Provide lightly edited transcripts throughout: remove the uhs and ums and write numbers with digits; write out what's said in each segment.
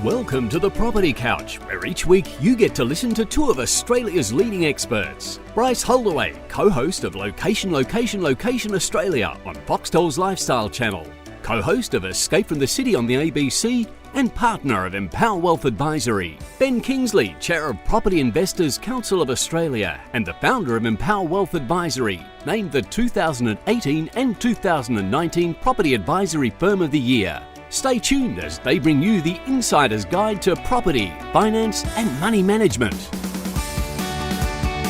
Welcome to the Property Couch, where each week you get to listen to two of Australia's leading experts. Bryce Holdaway, co-host of Location Australia on Foxtel's Lifestyle Channel, co-host of Escape from the City on the ABC, and partner of Empower Wealth Advisory. Ben Kingsley, chair of Property Investors Council of Australia and the founder of Empower Wealth Advisory, named the 2018 and 2019 Property Advisory Firm of the Year. Stay tuned as they bring you the insider's guide to property, finance and money management.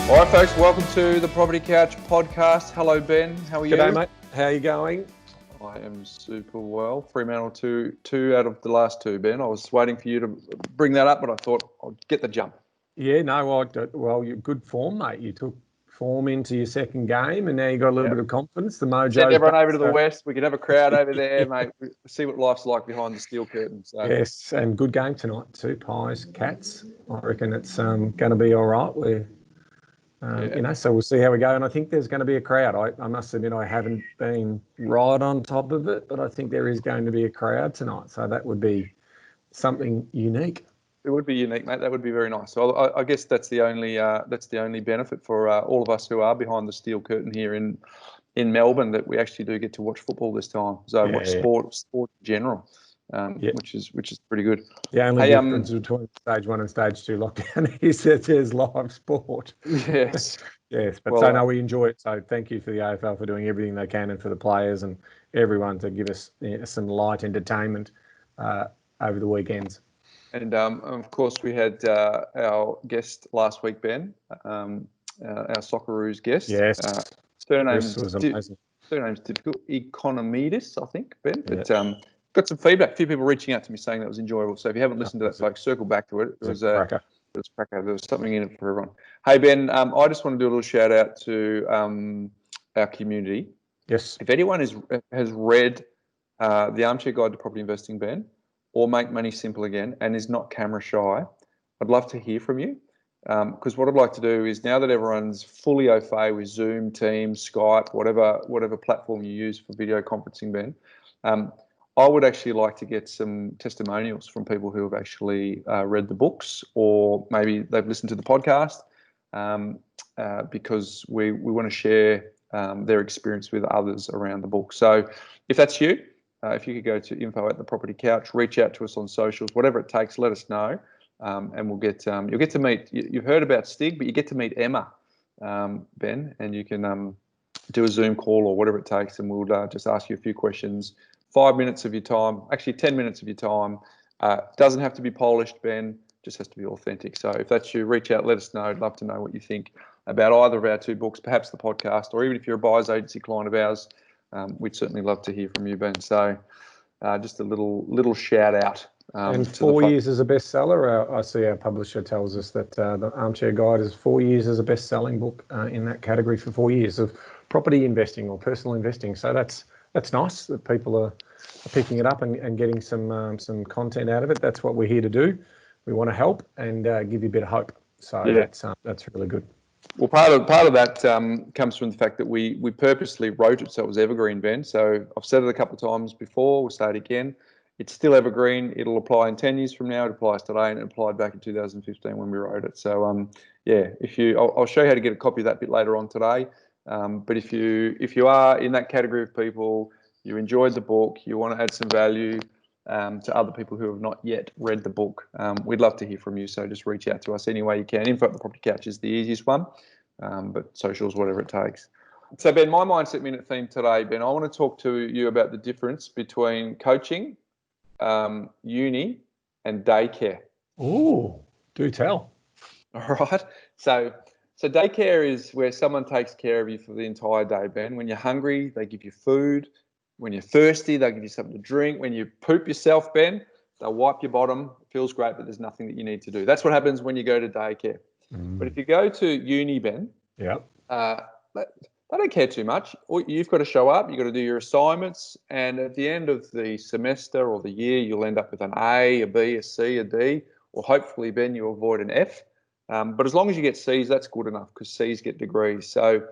All right, folks, welcome to the Property Couch podcast. Hello, Ben. How are you? G'day, mate. How are you going? I am super well. Fremantle two out of the last two, Ben. I was waiting for you to bring that up, but I thought I'd get the jump. Yeah, no, well, you're good form, mate. You took form into your second game, and now you got a little bit of confidence. The mojo. Send everyone over to the west. We can have a crowd over there, mate. See what life's like behind the steel curtain. So. Yes, and good game tonight too. Pies, Cats. I reckon it's going to be all right. So we'll see how we go. And I think there's going to be a crowd. I must admit I haven't been right on top of it, but I think there is going to be a crowd tonight. So that would be something unique. It would be unique, mate. That would be very nice. So I guess that's the only benefit for all of us who are behind the steel curtain here in Melbourne, that we actually do get to watch football this time. So watch sport in general, which is pretty good. The only difference between stage 1 and stage 2 lockdown is that there's live sport. Yes. Yes, but we enjoy it. So thank you for the AFL for doing everything they can, and for the players and everyone to give us some light entertainment over the weekends. And of course, we had our guest last week, Ben, our Socceroos guest. Yes, surname's difficult. Economidis, I think, Ben. But got some feedback. A few people reaching out to me saying that was enjoyable. So if you haven't listened to that, folks, circle back to it. It was a cracker. There was something in it for everyone. Hey, Ben, I just want to do a little shout out to our community. Yes. If anyone has read the Armchair Guide to Property Investing, Ben, or Make Money Simple Again, and is not camera shy, I'd love to hear from you. Because what I'd like to do is, now that everyone's fully au fait with Zoom, Teams, Skype, whatever platform you use for video conferencing, Ben, I would actually like to get some testimonials from people who have actually read the books, or maybe they've listened to the podcast, because we want to share their experience with others around the book. So if that's you, if you could go to info@theproperty couch, reach out to us on socials, whatever it takes, let us know, and we'll get you'll get to meet. You've heard about Stig, but you get to meet Emma, Ben, and you can do a Zoom call or whatever it takes, and we'll just ask you a few questions. 5 minutes of your time, actually 10 minutes of your time. Doesn't have to be polished, Ben. Just has to be authentic. So if that's you, reach out, let us know. I'd love to know what you think about either of our two books, perhaps the podcast, or even if you're a buyer's agency client of ours. We'd certainly love to hear from you, Ben. So just a little shout out. And 4 years as a bestseller. I see our publisher tells us that the Armchair Guide is 4 years as a best-selling book in that category for 4 years of property investing or personal investing. So that's nice that people are picking it up and getting some content out of it. That's what we're here to do. We want to help and give you a bit of hope. So that's really good. Well, part of that comes from the fact that we purposely wrote it so it was evergreen, Ben. So I've said it a couple of times before. We'll say it again. It's still evergreen. It'll apply in 10 years from now. It applies today, and it applied back in 2015 when we wrote it. So I'll show you how to get a copy of that bit later on today. But if you are in that category of people, you enjoyed the book, you want to add some value to other people who have not yet read the book, we'd love to hear from you. So just reach out to us any way you can. Info@theproperty couch is the easiest one, but socials, whatever it takes. So, Ben, my mindset minute theme today, Ben, I want to talk to you about the difference between coaching, uni, and daycare. Oh, do tell. All right. So daycare is where someone takes care of you for the entire day, Ben. When you're hungry, they give you food. When you're thirsty, they'll give you something to drink. When you poop yourself, Ben, they'll wipe your bottom. It feels great, but there's nothing that you need to do. That's what happens when you go to daycare. But if you go to uni, Ben, they don't care too much. You've got to show up. You've got to do your assignments. And at the end of the semester or the year, you'll end up with an A, a B, a C, a D, or hopefully, Ben, you avoid an F. But as long as you get C's, that's good enough, because C's get degrees. So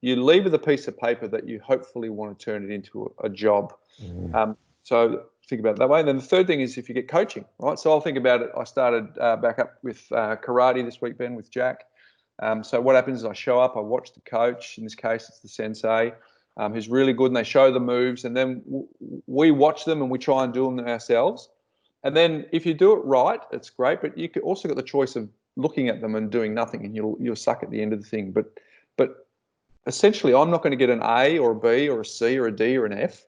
you leave with a piece of paper that you hopefully want to turn it into a job. So think about it that way. And then the third thing is if you get coaching, right? So I'll think about it. I started back up with karate this week, Ben, with Jack. So what happens is I show up, I watch the coach. In this case, it's the sensei, who's really good, and they show the moves, and then we watch them and we try and do them ourselves. And then if you do it right, it's great. But you also got the choice of looking at them and doing nothing, and you'll suck at the end of the thing. But essentially, I'm not going to get an A or a B or a C or a D or an F.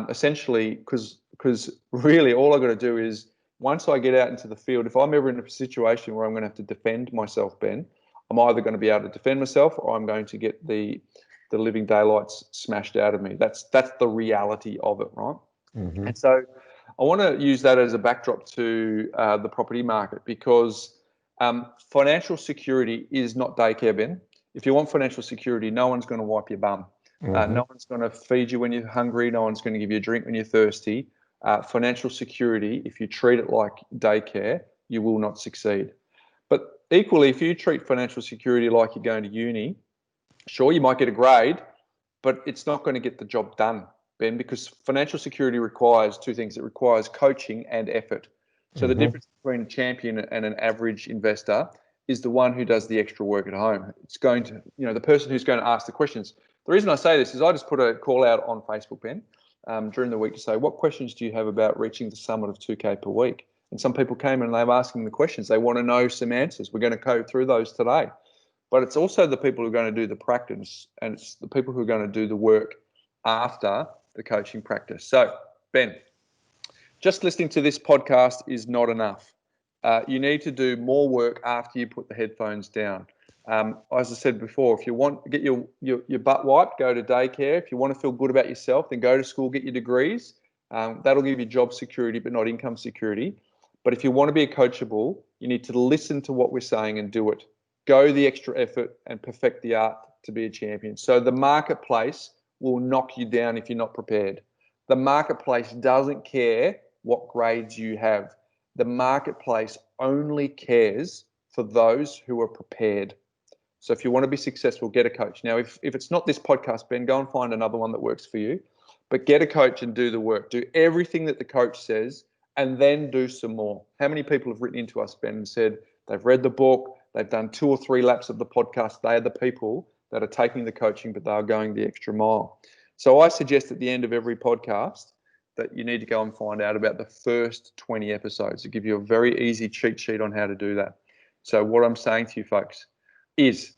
Essentially, because really all I've got to do is, once I get out into the field, if I'm ever in a situation where I'm going to have to defend myself, Ben, I'm either going to be able to defend myself or I'm going to get the living daylights smashed out of me. That's the reality of it, right? Mm-hmm. And so I want to use that as a backdrop to the property market, because financial security is not daycare, Ben. If you want financial security, no one's going to wipe your bum. Mm-hmm. No one's going to feed you when you're hungry. No one's going to give you a drink when you're thirsty. Financial security, if you treat it like daycare, you will not succeed. But equally, if you treat financial security like you're going to uni, sure, you might get a grade, but it's not going to get the job done, Ben, because financial security requires two things. It requires coaching and effort. So the difference between a champion and an average investor is the one who does the extra work at home. It's going to, the person who's going to ask the questions. The reason I say this is I just put a call out on Facebook, Ben, during the week to say, what questions do you have about reaching the summit of 2K per week? And some people came and they were asking the questions. They want to know some answers. We're going to go through those today. But it's also the people who are going to do the practice, and it's the people who are going to do the work after the coaching practice. So, Ben, just listening to this podcast is not enough. You need to do more work after you put the headphones down. As I said before, if you want to get your butt wiped, go to daycare. If you want to feel good about yourself, then go to school, get your degrees. That'll give you job security, but not income security. But if you want to be coachable, you need to listen to what we're saying and do it. Go the extra effort and perfect the art to be a champion. So the marketplace will knock you down if you're not prepared. The marketplace doesn't care what grades you have. The marketplace only cares for those who are prepared. So if you want to be successful, get a coach. Now, if it's not this podcast, Ben, go and find another one that works for you. But get a coach and do the work. Do everything that the coach says and then do some more. How many people have written into us, Ben, and said they've read the book, they've done 2 or 3 laps of the podcast. They are the people that are taking the coaching, but they are going the extra mile. So I suggest at the end of every podcast that you need to go and find out about the first 20 episodes to give you a very easy cheat sheet on how to do that. So what I'm saying to you folks is,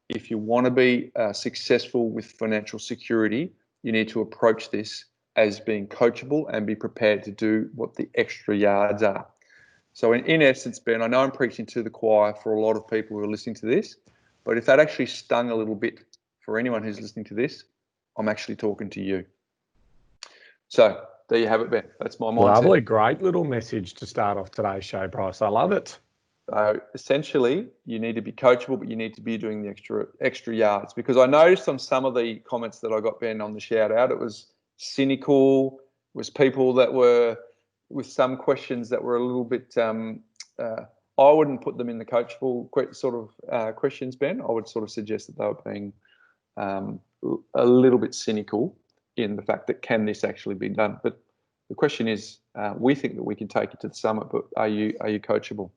if you want to be successful with financial security, you need to approach this as being coachable and be prepared to do what the extra yards are. So in essence, Ben, I know I'm preaching to the choir for a lot of people who are listening to this, but if that actually stung a little bit for anyone who's listening to this, I'm actually talking to you. So there you have it, Ben. That's my mindset. Lovely, great little message to start off today's show, Bryce. I love it. So essentially, you need to be coachable, but you need to be doing the extra yards. Because I noticed on some of the comments that I got, Ben, on the shout out, it was cynical, was people that were with some questions that were a little bit, I wouldn't put them in the coachable sort of questions, Ben. I would sort of suggest that they were being a little bit cynical in the fact that, can this actually be done? But the question is, we think that we can take it to the summit, but are you coachable?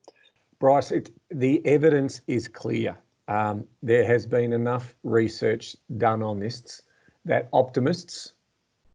Bryce, the evidence is clear. There has been enough research done on this that optimists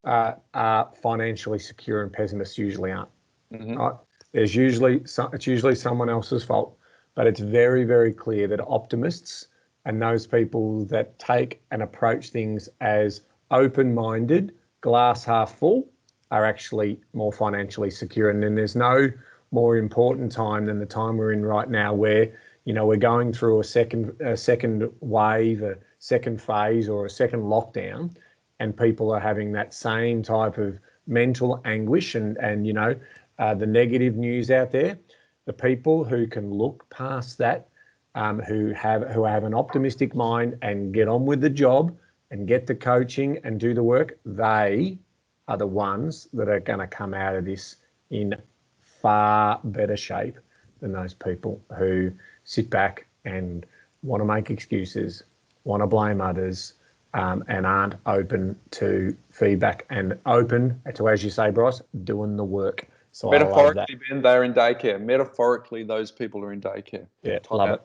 are financially secure and pessimists usually aren't. Mm-hmm. Right? It's usually someone else's fault, but it's very, very clear that optimists and those people that take and approach things as open-minded, glass half full, are actually more financially secure. And then there's no more important time than the time we're in right now, where we're going through a second wave, a second phase, or a second lockdown, and people are having that same type of mental anguish and the negative news out there. The people who can look past that, who have an optimistic mind and get on with the job and get the coaching and do the work, they are the ones that are going to come out of this in far better shape than those people who sit back and want to make excuses, want to blame others, and aren't open to feedback and open to, as you say, Bryce, doing the work. So I love that. Metaphorically, Ben, they're in daycare. Metaphorically, those people are in daycare. Yeah, love it.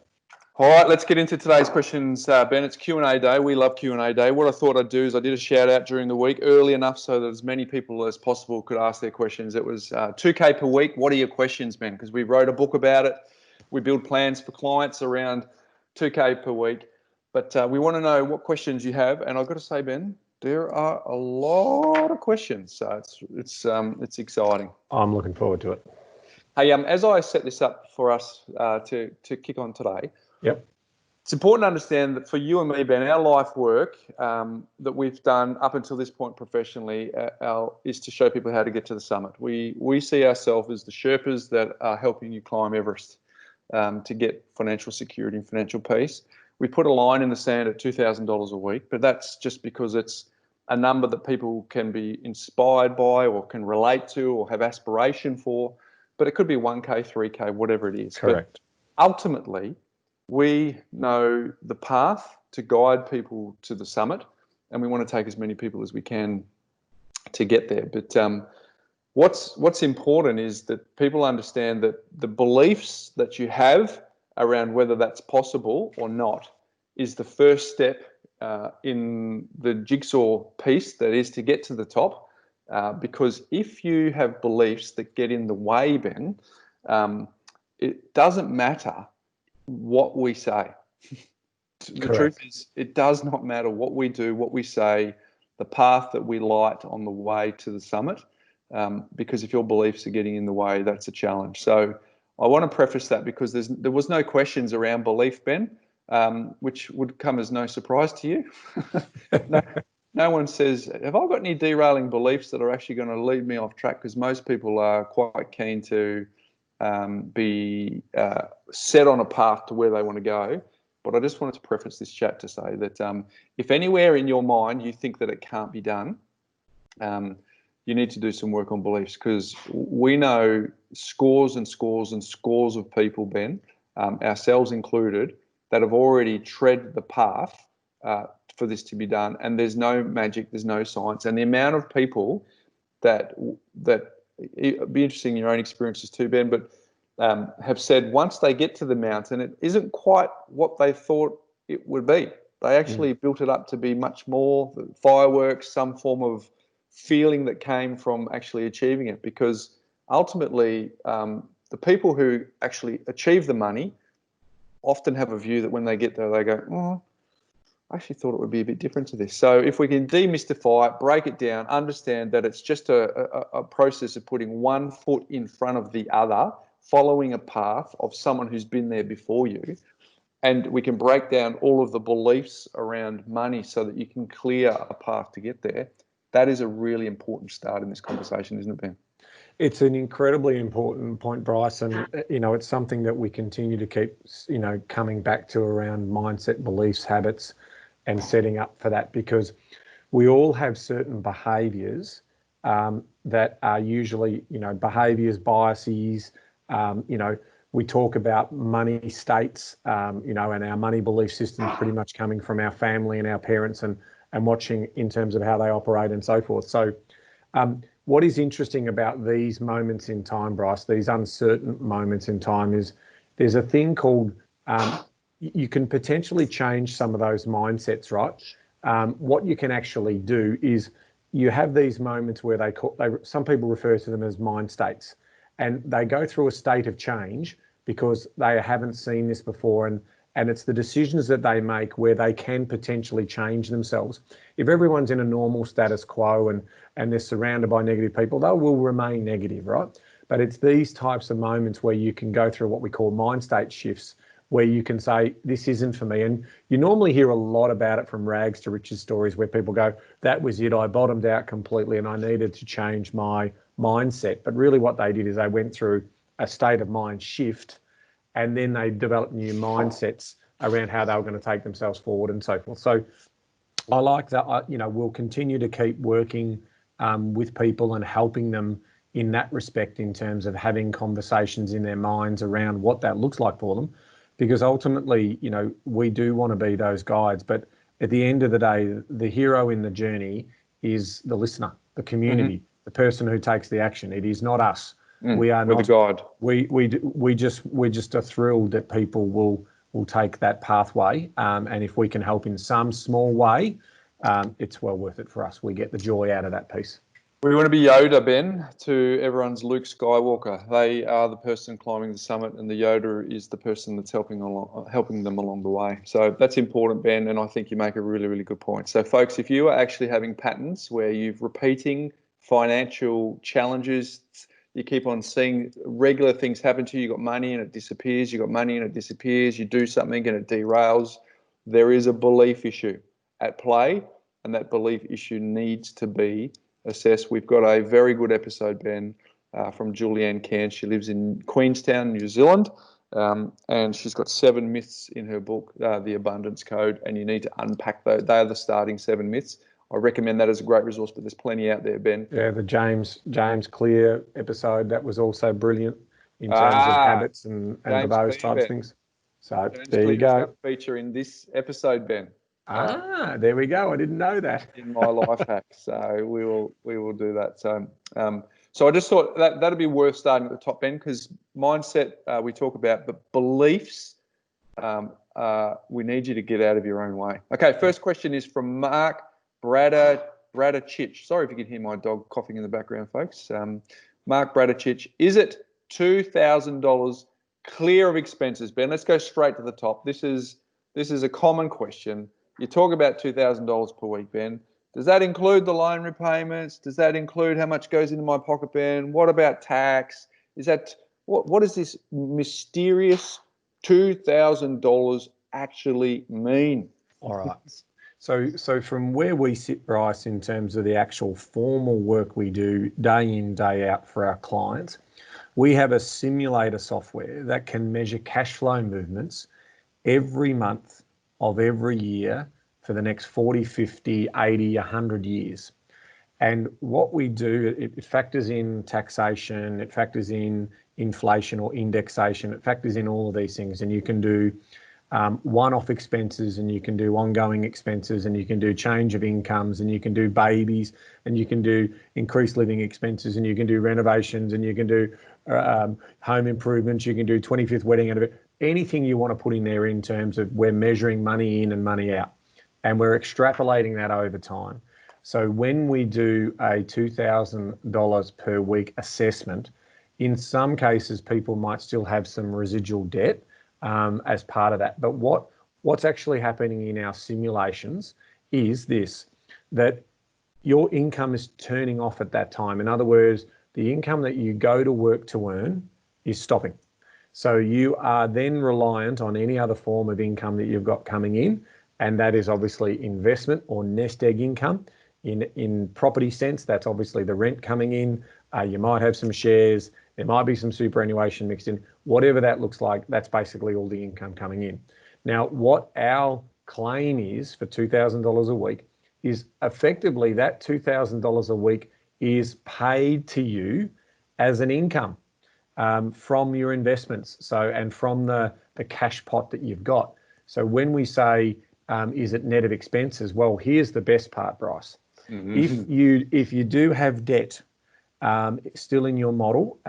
All right, let's get into today's questions, Ben. It's Q&A day. We love Q&A day. What I thought I'd do is I did a shout out during the week early enough so that as many people as possible could ask their questions. It was 2K per week. What are your questions, Ben? Because we wrote a book about it. We build plans for clients around 2K per week. But we want to know what questions you have. And I've got to say, Ben, there are a lot of questions. So it's exciting. I'm looking forward to it. Hey, as I set this up for us to kick on today, yep, it's important to understand that for you and me, Ben, our life work that we've done up until this point professionally is to show people how to get to the summit. We see ourselves as the Sherpas that are helping you climb Everest to get financial security and financial peace. We put a line in the sand at $2,000 a week, but that's just because it's a number that people can be inspired by or can relate to or have aspiration for. But it could be 1K, 3K, whatever it is. Correct. But ultimately, we know the path to guide people to the summit, and we want to take as many people as we can to get there. But what's important is that people understand that the beliefs that you have around whether that's possible or not is the first step in the jigsaw piece that is to get to the top. Because if you have beliefs that get in the way, Ben, it doesn't matter what we say. The truth is, it does not matter what we do, what we say, the path that we light on the way to the summit, because if your beliefs are getting in the way, that's a challenge. So I want to preface that because there was no questions around belief, Ben, which would come as no surprise to you. No one says, have I got any derailing beliefs that are actually going to lead me off track? Because most people are quite keen to be set on a path to where they want to go. But I just wanted to preface this chat to say that if anywhere in your mind you think that it can't be done, you need to do some work on beliefs, because we know scores and scores and scores of people, Ben, ourselves included, that have already tread the path for this to be done, and there's no magic, there's no science, and the amount of people that it'd be interesting in your own experiences too, Ben, but have said once they get to the mountain, it isn't quite what they thought it would be. They actually built it up to be much more fireworks, some form of feeling that came from actually achieving it, because ultimately the people who actually achieve the money often have a view that when they get there, they go, I actually thought it would be a bit different to this. So if we can demystify it, break it down, understand that it's just a process of putting one foot in front of the other, following a path of someone who's been there before you, and we can break down all of the beliefs around money so that you can clear a path to get there. That is a really important start in this conversation, isn't it, Ben? It's an incredibly important point, Bryce, and it's something that we continue to keep coming back to around mindset, beliefs, habits, and setting up for that, because we all have certain behaviours that are usually behaviours, biases. We talk about money states, and our money belief system pretty much coming from our family and our parents, and watching in terms of how they operate and so forth. So what is interesting about these moments in time, Bryce, these uncertain moments in time, is there's a thing called you can potentially change some of those mindsets, right? What you can actually do is you have these moments where some people refer to them as mind states, and they go through a state of change because they haven't seen this before, and it's the decisions that they make where they can potentially change themselves. If everyone's in a normal status quo and they're surrounded by negative people, they will remain negative, right? But it's these types of moments where you can go through what we call mind state shifts, where you can say, this isn't for me. And you normally hear a lot about it from rags to riches stories where people go, that was it, I bottomed out completely and I needed to change my mindset. But really what they did is they went through a state of mind shift, and then they developed new mindsets around how they were going to take themselves forward and so forth. So I like that. We'll continue to keep working with people and helping them in that respect, in terms of having conversations in their minds around what that looks like for them. Because ultimately, we do want to be those guides, but at the end of the day, the hero in the journey is the listener, the community, the person who takes the action. It is not us. We are We're not the guide. We just are thrilled that people will take that pathway. And if we can help in some small way, it's well worth it for us. We get the joy out of that piece. We want to be Yoda, Ben, to everyone's Luke Skywalker. They are the person climbing the summit, and the Yoda is the person that's helping them along the way. So that's important, Ben, and I think you make a really, really good point. So, folks, if you are actually having patterns where you're repeating financial challenges, you keep on seeing regular things happen to you, you've got money and it disappears, you've got money and it disappears, you do something and it derails, there is a belief issue at play, and that belief issue needs to be assess. We've got a very good episode, Ben, from Julianne Cairns. She lives in Queenstown, New Zealand, and she's got 7 myths in her book, The Abundance Code, and you need to unpack those. They are the starting 7 myths. I recommend that as a great resource, but there's plenty out there, Ben. Yeah, the James Clear episode, that was also brilliant in terms of habits and those types of things. So James there you go. Feature in this episode, Ben. There we go. I didn't know that. In my life hack. So we will do that. So I just thought that'd be worth starting at the top end, because mindset we talk about, but beliefs we need you to get out of your own way. Okay, first question is from Mark Bradachich. Sorry if you can hear my dog coughing in the background, folks. Mark Bradachich, is it $2,000 clear of expenses? Ben, let's go straight to the top. This is a common question. You talk about $2,000 per week, Ben. Does that include the loan repayments? Does that include how much goes into my pocket, Ben? What about tax? Is that what does this mysterious $2,000 actually mean? All right. So from where we sit, Bryce, in terms of the actual formal work we do day in, day out for our clients, we have a simulator software that can measure cash flow movements every month of every year for the next 40, 50, 80, 100 years. And what we do, it factors in taxation, it factors in inflation or indexation, it factors in all of these things. And you can do one-off expenses, and you can do ongoing expenses, and you can do change of incomes, and you can do babies, and you can do increased living expenses, and you can do renovations, and you can do home improvements, you can do 25th wedding anniversary, anything you want to put in there in terms of we're measuring money in and money out, and we're extrapolating that over time. So when we do a $2,000 per week assessment, in some cases people might still have some residual debt as part of that. But what's actually happening in our simulations is this, that your income is turning off at that time. In other words, the income that you go to work to earn is stopping. So you are then reliant on any other form of income that you've got coming in, and that is obviously investment or nest egg income. In property sense, that's obviously the rent coming in. You might have some shares, there might be some superannuation mixed in. Whatever that looks like, that's basically all the income coming in. Now, what our claim is for $2,000 a week is effectively that $2,000 a week is paid to you as an income from your investments, and from the cash pot that you've got. So when we say, is it net of expenses? Well, here's the best part, Bryce. Mm-hmm. If you do have debt still in your model,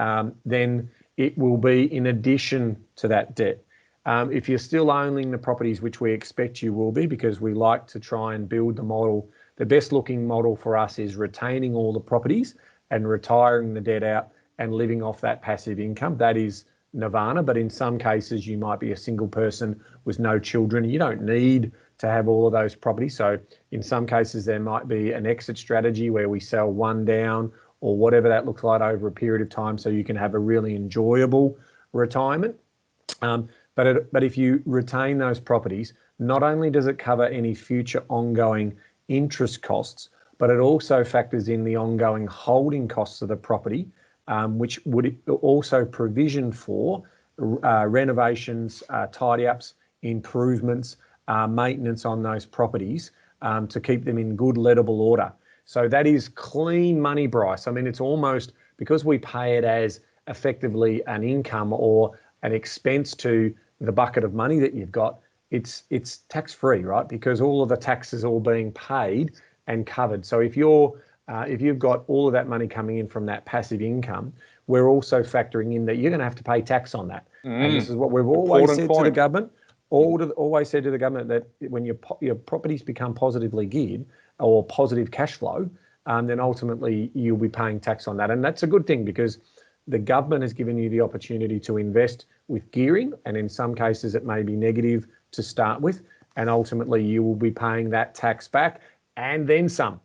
then it will be in addition to that debt. If you're still owning the properties, which we expect you will be, because we like to try and build the model, the best looking model for us is retaining all the properties and retiring the debt out and living off that passive income. That is nirvana, but in some cases you might be a single person with no children. You don't need to have all of those properties. So in some cases there might be an exit strategy where we sell one down, or whatever that looks like over a period of time, so you can have a really enjoyable retirement. But if you retain those properties, not only does it cover any future ongoing interest costs, but it also factors in the ongoing holding costs of the property, which would also provision for renovations, tidy ups, improvements, maintenance on those properties to keep them in good lettable order. So that is clean money, Bryce. I mean, it's almost, because we pay it as effectively an income or an expense to the bucket of money that you've got, it's tax free, right? Because all of the tax is all being paid and covered. So if you've got all of that money coming in from that passive income, we're also factoring in that you're going to have to pay tax on that. And this is what we've always said to the government. Always said to the government that when your properties become positively geared or positive cash flow, then ultimately you'll be paying tax on that. And that's a good thing because the government has given you the opportunity to invest with gearing, and in some cases it may be negative to start with, and ultimately you will be paying that tax back and then some,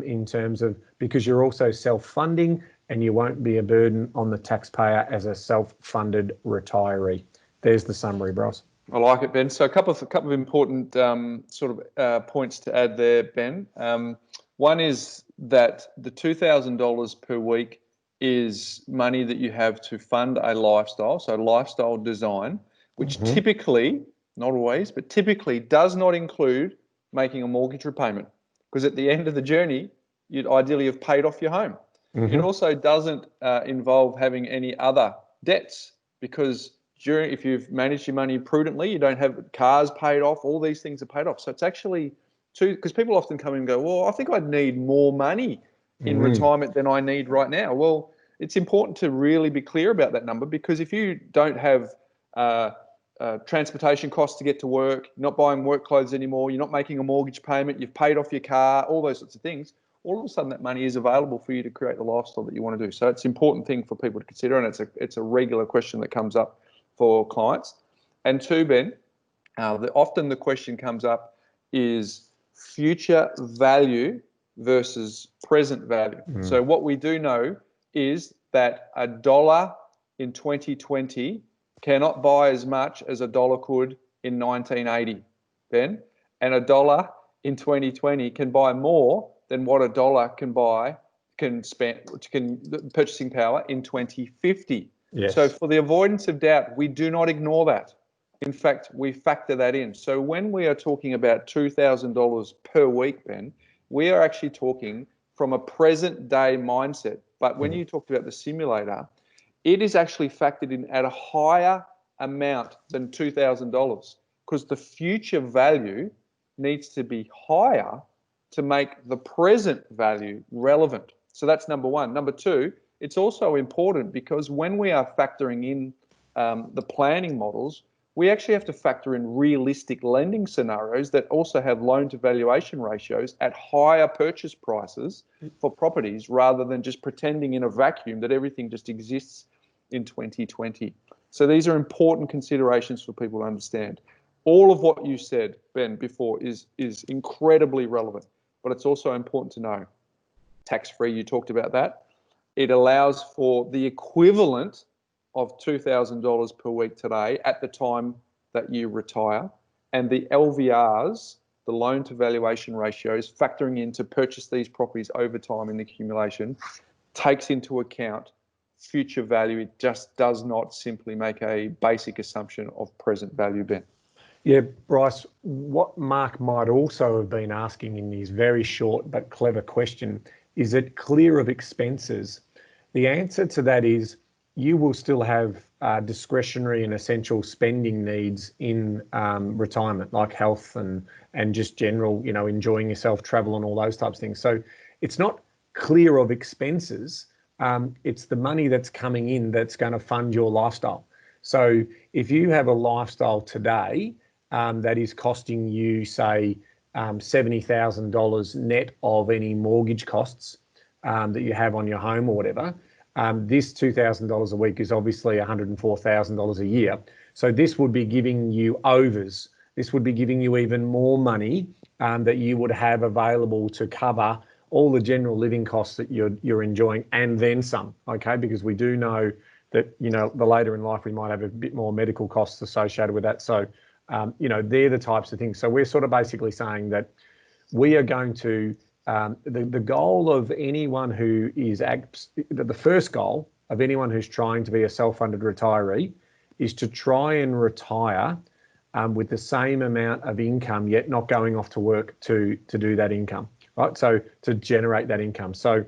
in terms of, because you're also self-funding and you won't be a burden on the taxpayer as a self-funded retiree. There's the summary, Bros. I like it, Ben. So a couple of important points to add there, Ben. One is that the $2,000 per week is money that you have to fund a lifestyle, so lifestyle design, which typically, not always, but typically does not include making a mortgage repayment, because at the end of the journey, you'd ideally have paid off your home. It also doesn't involve having any other debts, because if you've managed your money prudently, you don't have cars paid off, all these things are paid off. So it's actually because people often come and go, well, I think I'd need more money in retirement than I need right now. Well, it's important to really be clear about that number, because if you don't have transportation costs to get to work, you're not buying work clothes anymore, you're not making a mortgage payment, you've paid off your car, all those sorts of things, all of a sudden that money is available for you to create the lifestyle that you want to do. So it's an important thing for people to consider, and it's a regular question that comes up for clients. And two, Ben, often the question comes up is future value versus present value. So what we do know is that $1 in 2020 cannot buy as much as $1 could in 1980, Ben, and $1 in 2020 can buy more than what $1 can spend purchasing power in 2050. Yes. So for the avoidance of doubt, we do not ignore that. In fact, we factor that in. So when we are talking about $2,000 per week, Ben, we are actually talking from a present day mindset. But when you talked about the simulator, it is actually factored in at a higher amount than $2,000, because the future value needs to be higher to make the present value relevant. So that's number one. Number two, it's also important because when we are factoring in the planning models, we actually have to factor in realistic lending scenarios that also have loan to valuation ratios at higher purchase prices for properties, rather than just pretending in a vacuum that everything just exists in 2020. So these are important considerations for people to understand. All of what you said, Ben, before is incredibly relevant, but it's also important to know. Tax-free, you talked about that. It allows for the equivalent of $2,000 per week today at the time that you retire, and the LVRs, the loan to valuation ratios, factoring in to purchase these properties over time in the accumulation, takes into account future value. It just does not simply make a basic assumption of present value, Ben. Yeah, Bryce, what Mark might also have been asking in his very short but clever question, is it clear of expenses? The answer to that is you will still have discretionary and essential spending needs in retirement, like health and just general, enjoying yourself, travel and all those types of things. So it's not clear of expenses. It's the money that's coming in that's going to fund your lifestyle. So if you have a lifestyle today that is costing you, say, $70,000 net of any mortgage costs that you have on your home or whatever, this $2,000 a week is obviously $104,000 a year. So this would be giving you overs. This would be giving you even more money that you would have available to cover all the general living costs that you're enjoying, and then some, okay? Because we do know that, the later in life we might have a bit more medical costs associated with that. So, they're the types of things. So we're sort of basically saying that we are going to, the goal of anyone who is, the first goal of anyone who's trying to be a self-funded retiree is to try and retire with the same amount of income, yet not going off to work to do that income, right? So to generate that income. So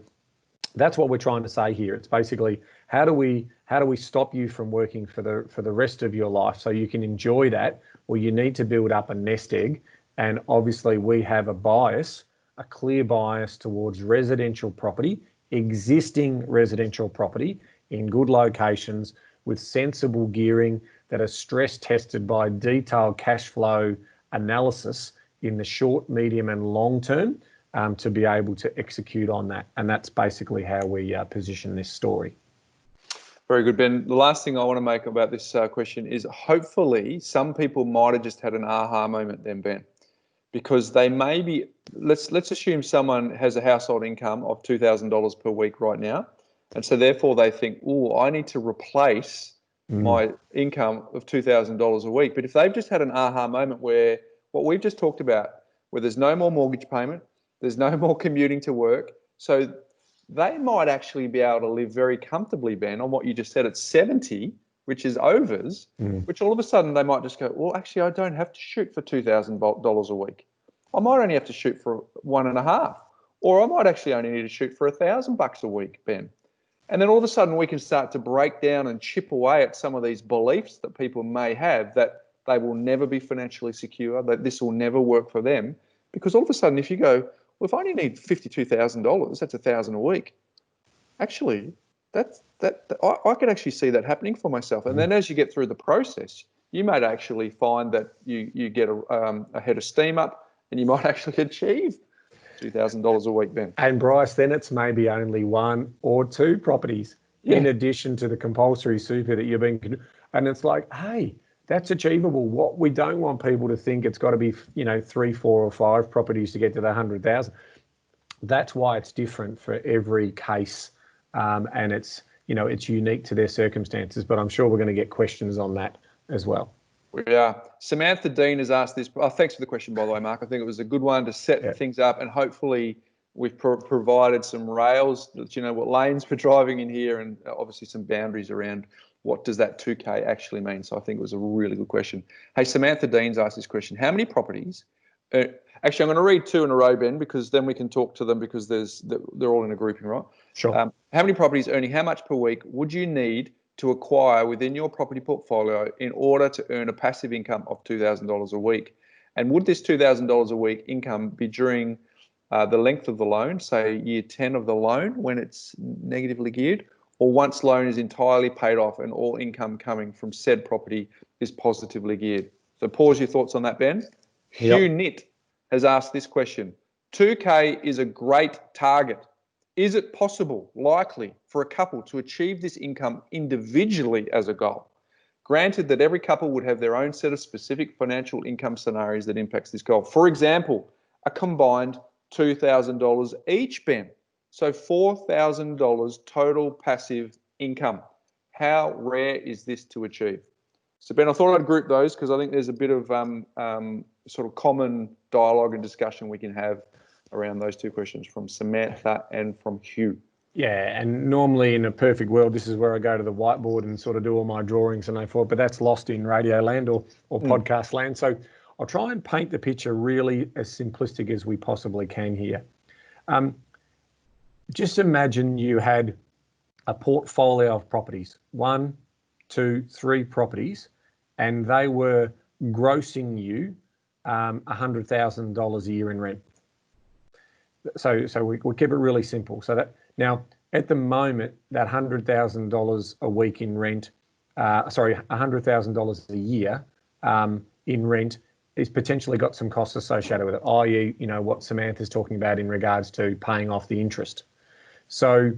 that's what we're trying to say here. It's basically, how do we how do we stop you from working for the rest of your life so you can enjoy that? Well, you need to build up a nest egg. And obviously we have a clear bias towards residential property, existing residential property in good locations with sensible gearing that are stress tested by detailed cash flow analysis in the short, medium and long term to be able to execute on that. And that's basically how we position this story. Very good, Ben. The last thing I want to make about this question is hopefully some people might have just had an aha moment then, Ben, because they may be, let's assume someone has a household income of $2,000 per week right now. And so therefore they think, oh, I need to replace my income of $2,000 a week. But if they've just had an aha moment where what we've just talked about, where there's no more mortgage payment, there's no more commuting to work, so they might actually be able to live very comfortably, Ben, on what you just said at 70, which is overs, which all of a sudden they might just go, well, actually, I don't have to shoot for $2,000 a week. I might only have to shoot for 1.5, or I might actually only need to shoot for $1,000 a week, Ben. And then all of a sudden we can start to break down and chip away at some of these beliefs that people may have that they will never be financially secure, that this will never work for them. Because all of a sudden, if you go, well, if I only need $52,000, that's $1,000 a week. Actually, I could actually see that happening for myself. And then as you get through the process, you might actually find that you get a head of steam up, and you might actually achieve $2,000 a week, Ben. And Bryce, then it's maybe only 1 or 2 properties in addition to the compulsory super that you've been, and it's like, hey, that's achievable. What we don't want people to think it's got to be, 3, 4 or 5 properties to get to the 100,000. That's why it's different for every case, and it's unique to their circumstances. But I'm sure we're going to get questions on that as well. We are. Samantha Dean has asked this. Oh, thanks for the question, by the way, Mark. I think it was a good one to set things up, and hopefully we've provided some rails, what lanes we're driving in here, and obviously some boundaries around what does that 2K actually mean. So I think it was a really good question. Hey, Samantha Dean's asked this question. How many properties? Actually, I'm going to read 2 in a row, Ben, because then we can talk to them because they're all in a grouping, right? Sure. How many properties earning how much per week would you need to acquire within your property portfolio in order to earn a passive income of $2,000 a week? And would this $2,000 a week income be during the length of the loan, say year 10 of the loan when it's negatively geared, or once loan is entirely paid off and all income coming from said property is positively geared? So pause your thoughts on that, Ben. Yep. Hugh Nitt has asked this question. 2K is a great target. Is it possible, likely, for a couple to achieve this income individually as a goal? Granted that every couple would have their own set of specific financial income scenarios that impacts this goal. For example, a combined $2,000 each, Ben. So $4,000 total passive income. How rare is this to achieve? So, Ben, I thought I'd group those because I think there's a bit of sort of common dialogue and discussion we can have around those 2 questions from Samantha and from Hugh. Yeah, and normally in a perfect world, this is where I go to the whiteboard and sort of do all my drawings and so forth, but that's lost in radio land or podcast land. So I'll try and paint the picture really as simplistic as we possibly can here. Just imagine you had a portfolio of properties, 1, 2, 3 properties, and they were grossing you $100,000 a year in rent. So we keep it really simple. So that now at the moment, that $100,000 a week in rent, $100,000 a year in rent is potentially got some costs associated with it, i.e., what Samantha's talking about in regards to paying off the interest. So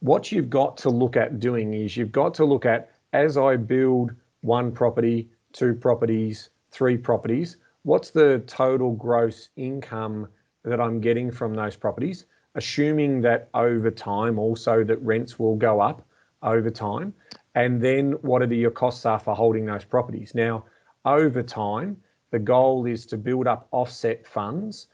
what you've got to look at doing is you've got to look at, as I build 1 property, 2 properties, 3 properties, what's the total gross income that I'm getting from those properties, assuming that over time also that rents will go up over time, and then whatever your costs are for holding those properties. Now, over time, the goal is to build up offset funds,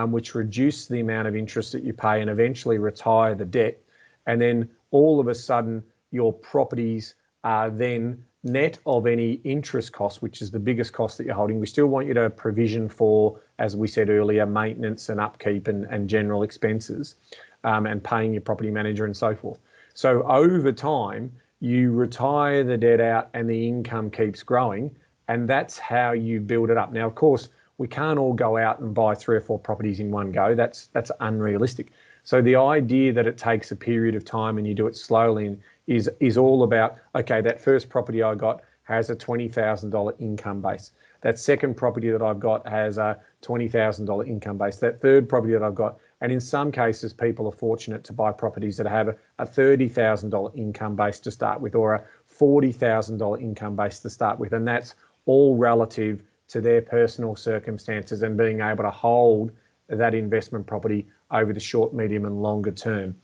which reduce the amount of interest that you pay and eventually retire the debt. And then all of a sudden, your properties are then net of any interest cost, which is the biggest cost that you're holding. We still want you to provision for, as we said earlier, maintenance and upkeep and general expenses, and paying your property manager and so forth. So over time, you retire the debt out and the income keeps growing, and that's how you build it up. Now, of course, we can't all go out and buy 3 or 4 properties in one go. That's unrealistic. So the idea that it takes a period of time and you do it slowly is all about, okay, that first property I got has a $20,000 income base. That second property that I've got has a $20,000 income base. That third property that I've got, and in some cases, people are fortunate to buy properties that have a $30,000 income base to start with, or a $40,000 income base to start with. And that's all relative to their personal circumstances and being able to hold that investment property over the short, medium and longer term.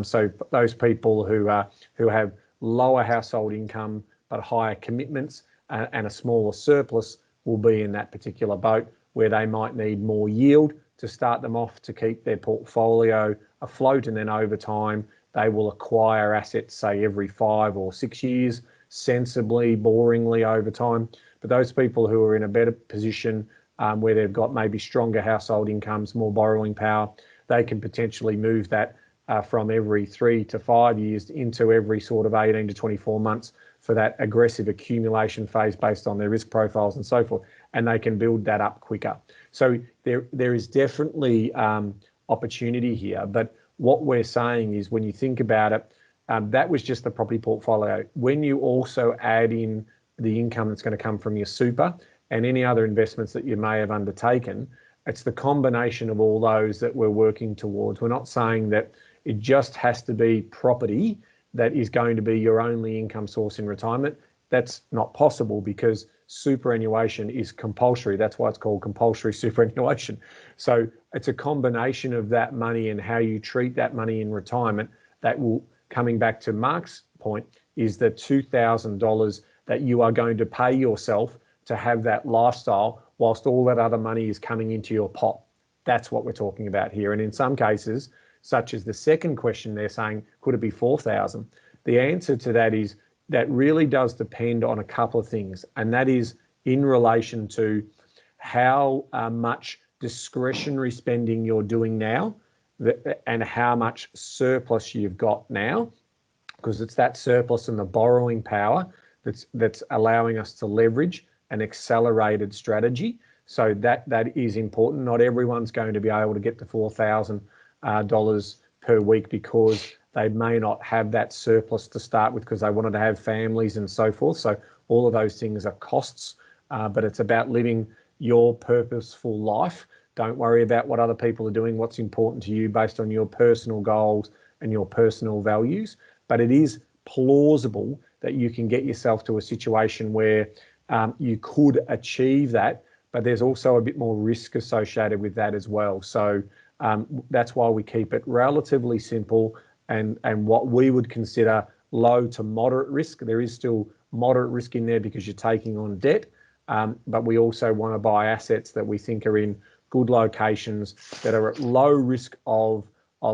So those people who have lower household income but higher commitments and a smaller surplus will be in that particular boat, where they might need more yield to start them off to keep their portfolio afloat, and then over time they will acquire assets, say every 5 or 6 years, sensibly, boringly over time. But those people who are in a better position, where they've got maybe stronger household incomes, more borrowing power, they can potentially move that from every 3 to 5 years into every sort of 18 to 24 months for that aggressive accumulation phase based on their risk profiles and so forth, and they can build that up quicker. So there is definitely opportunity here, but what we're saying is, when you think about it, that was just the property portfolio. When you also add in the income that's going to come from your super and any other investments that you may have undertaken, it's the combination of all those that we're working towards. We're not saying that it just has to be property that is going to be your only income source in retirement. That's not possible, because superannuation is compulsory. That's why it's called compulsory superannuation. So it's a combination of that money and how you treat that money in retirement that will, coming back to Mark's point, is the $2,000 that you are going to pay yourself to have that lifestyle whilst all that other money is coming into your pot. That's what we're talking about here. And in some cases, such as the second question, they're saying, could it be 4,000? The answer to that is, that really does depend on a couple of things, and that is in relation to how much discretionary spending you're doing now and how much surplus you've got now, because it's that surplus and the borrowing power that's allowing us to leverage an accelerated strategy. So that is important. Not everyone's going to be able to get to $4,000 per week, because they may not have that surplus to start with, because they wanted to have families and so forth. So all of those things are costs, but it's about living your purposeful life. Don't worry about what other people are doing, what's important to you based on your personal goals and your personal values. But it is plausible that you can get yourself to a situation where you could achieve that, but there's also a bit more risk associated with that as well. So that's why we keep it relatively simple and what we would consider low to moderate risk. There is still moderate risk in there because you're taking on debt, but we also want to buy assets that we think are in good locations, that are at low risk of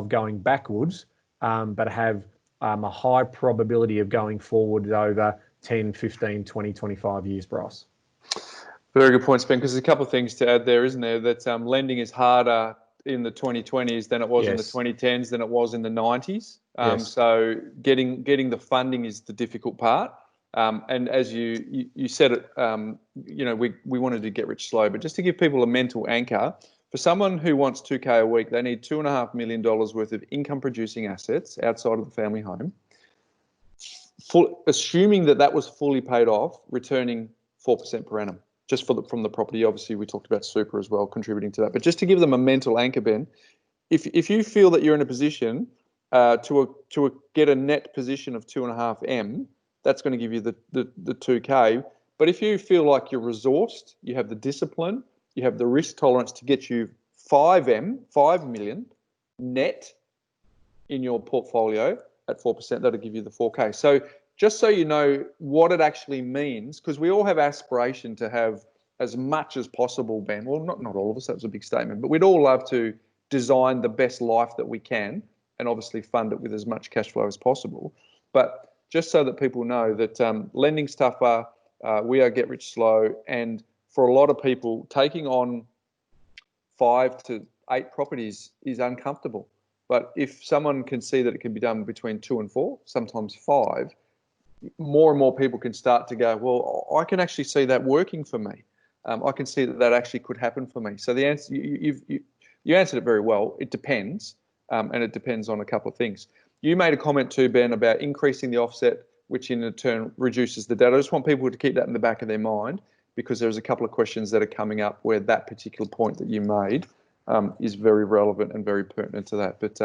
going backwards, but have a high probability of going forward over 10, 15, 20, 25 years, Bryce. Very good point, Ben, because there's a couple of things to add there, isn't there? That lending is harder in the 2020s than it was in the 2010s, than it was in the 90s. So getting the funding is the difficult part. And as you said it, we wanted to get rich slow, but just to give people a mental anchor, for someone who wants $2K a week, they need $2.5 million worth of income producing assets outside of the family home. Assuming that was fully paid off, returning 4% per annum, just from the property. Obviously, we talked about super as well, contributing to that. But just to give them a mental anchor, Ben, if you feel that you're in a position to get a net position of 2.5 M, that's going to give you the 2K. But if you feel like you're resourced, you have the discipline, you have the risk tolerance to get you 5 million net in your portfolio at 4%, that'll give you the 4K. So just so you know what it actually means, because we all have aspiration to have as much as possible, Ben. Well, not all of us, that was a big statement, but we'd all love to design the best life that we can and obviously fund it with as much cash flow as possible. But just so that people know that lending's tougher, we are get rich slow, and for a lot of people, taking on 5 to 8 properties is uncomfortable. But if someone can see that it can be done between 2 and 4, sometimes 5, more and more people can start to go, well, I can actually see that working for me. I can see that actually could happen for me. So the answer, you answered it very well. It depends, and it depends on a couple of things. You made a comment too, Ben, about increasing the offset, which in turn reduces the debt. I just want people to keep that in the back of their mind, because there's a couple of questions that are coming up where that particular point that you made is very relevant and very pertinent to that. But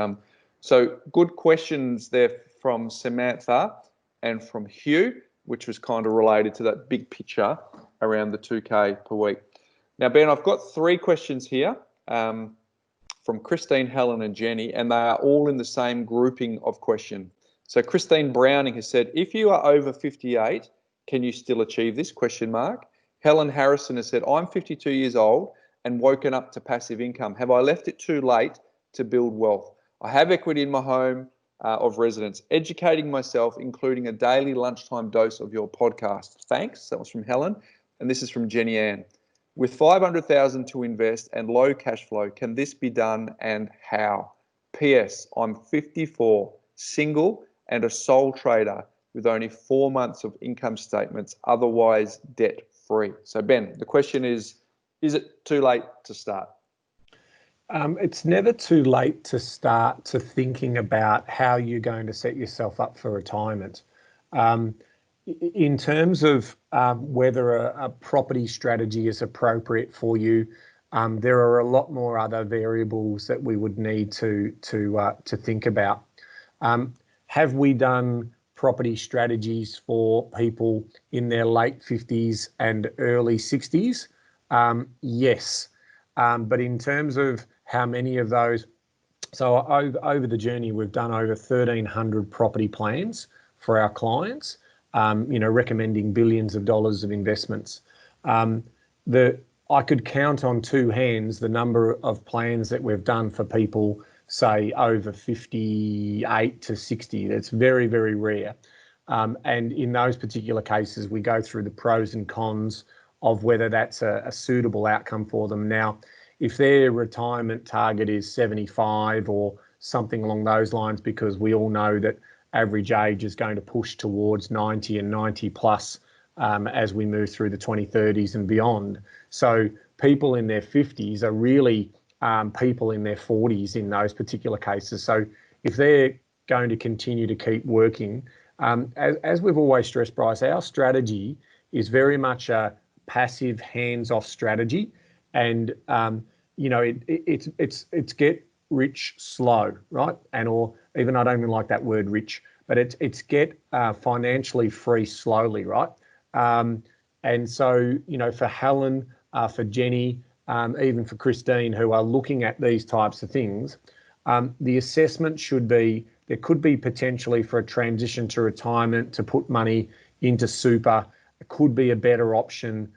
so good questions there from Samantha and from Hugh, which was kind of related to that big picture around the 2K per week. Now, Ben, I've got 3 questions here from Christine, Helen and Jenny, and they are all in the same grouping of question. So Christine Browning has said, if you are over 58, can you still achieve this? Question mark. Helen Harrison has said, I'm 52 years old and woken up to passive income. Have I left it too late to build wealth? I have equity in my home of residence, educating myself, including a daily lunchtime dose of your podcast. Thanks. That was from Helen. And this is from Jenny Ann. With 500,000 to invest and low cash flow, can this be done and how? P.S. I'm 54, single and a sole trader with only 4 months of income statements, otherwise debt free. So Ben, the question is it too late to start? It's never too late to start to thinking about how you're going to set yourself up for retirement. In terms of whether a property strategy is appropriate for you, there are a lot more other variables that we would need to think about. Have we done property strategies for people in their late 50s and early 60s? Yes. But in terms of how many of those, so over the journey, we've done over 1,300 property plans for our clients, recommending billions of dollars of investments. I could count on 2 hands the number of plans that we've done for people, say, over 58 to 60. That's very, very rare. And in those particular cases, we go through the pros and cons of whether that's a suitable outcome for them. Now, if their retirement target is 75 or something along those lines, because we all know that average age is going to push towards 90 and 90 plus as we move through the 2030s and beyond. So people in their 50s are really people in their 40s in those particular cases. So if they're going to continue to keep working, as we've always stressed, Bryce, our strategy is very much a passive, hands-off strategy, and it's get rich slow, right? Or even, I don't even like that word rich, but it's get financially free slowly, right? And so, for Helen, for Jenny, even for Christine, who are looking at these types of things, the assessment should be, there could be potentially for a transition to retirement to put money into super. It could be a better option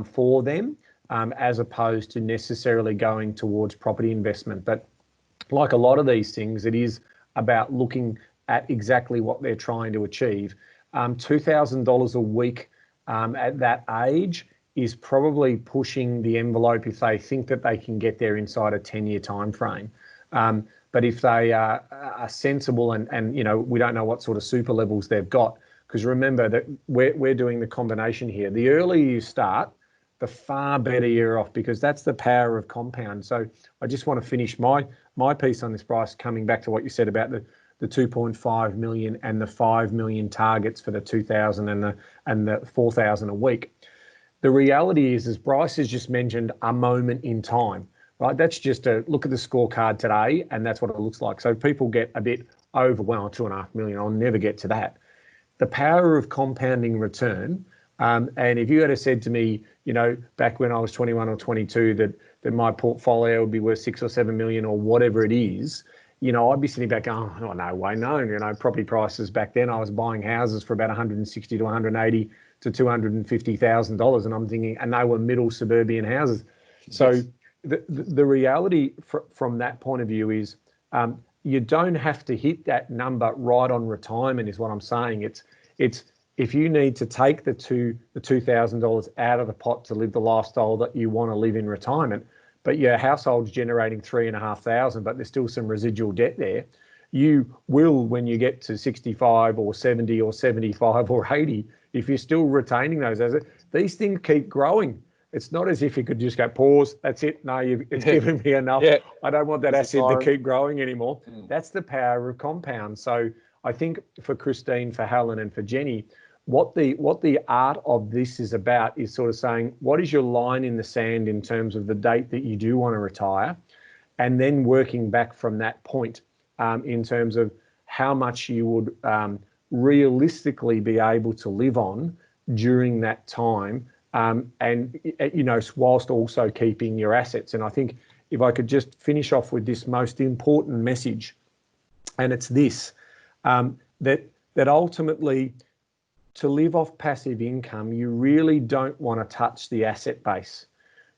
for them, as opposed to necessarily going towards property investment. But like a lot of these things, it is about looking at exactly what they're trying to achieve. $2,000 a week at that age is probably pushing the envelope if they think that they can get there inside a 10-year time frame. But if they are sensible and we don't know what sort of super levels they've got, because remember that we're doing the combination here. The earlier you start, the far better you're off, because that's the power of compound. So I just want to finish my piece on this, Bryce, coming back to what you said about the 2.5 million and the 5 million targets for the 2,000 and the 4,000 a week. The reality is, as Bryce has just mentioned, a moment in time, right? That's just a look at the scorecard today, and that's what it looks like. So people get a bit overwhelmed, 2.5 million, I'll never get to that. The power of compounding return, and if you had said to me, back when I was 21 or 22, that my portfolio would be worth 6 or 7 million or whatever it is, I'd be sitting back going, oh, no way, no. Property prices back then, I was buying houses for about 160 to 180 to $250,000, and I'm thinking, and they were middle suburban houses. So the reality from that point of view is, you don't have to hit that number right on retirement, is what I'm saying. It's if you need to take the $2,000 out of the pot to live the lifestyle that you want to live in retirement, but your household's generating $3,500, but there's still some residual debt there, you will, when you get to 65 or 70 or 75 or 80, if you're still retaining those assets, these things keep growing. It's not as if you could just go, pause, that's it. No, it's given me enough. Yeah. I don't want that It's asset to keep growing anymore. Mm. That's the power of compound. So I think for Christine, for Helen and for Jenny, what the art of this is about is sort of saying, what is your line in the sand in terms of the date that you do want to retire? And then working back from that point in terms of how much you would realistically be able to live on during that time, and whilst also keeping your assets. And I think if I could just finish off with this most important message, and it's this, that ultimately, to live off passive income, you really don't want to touch the asset base.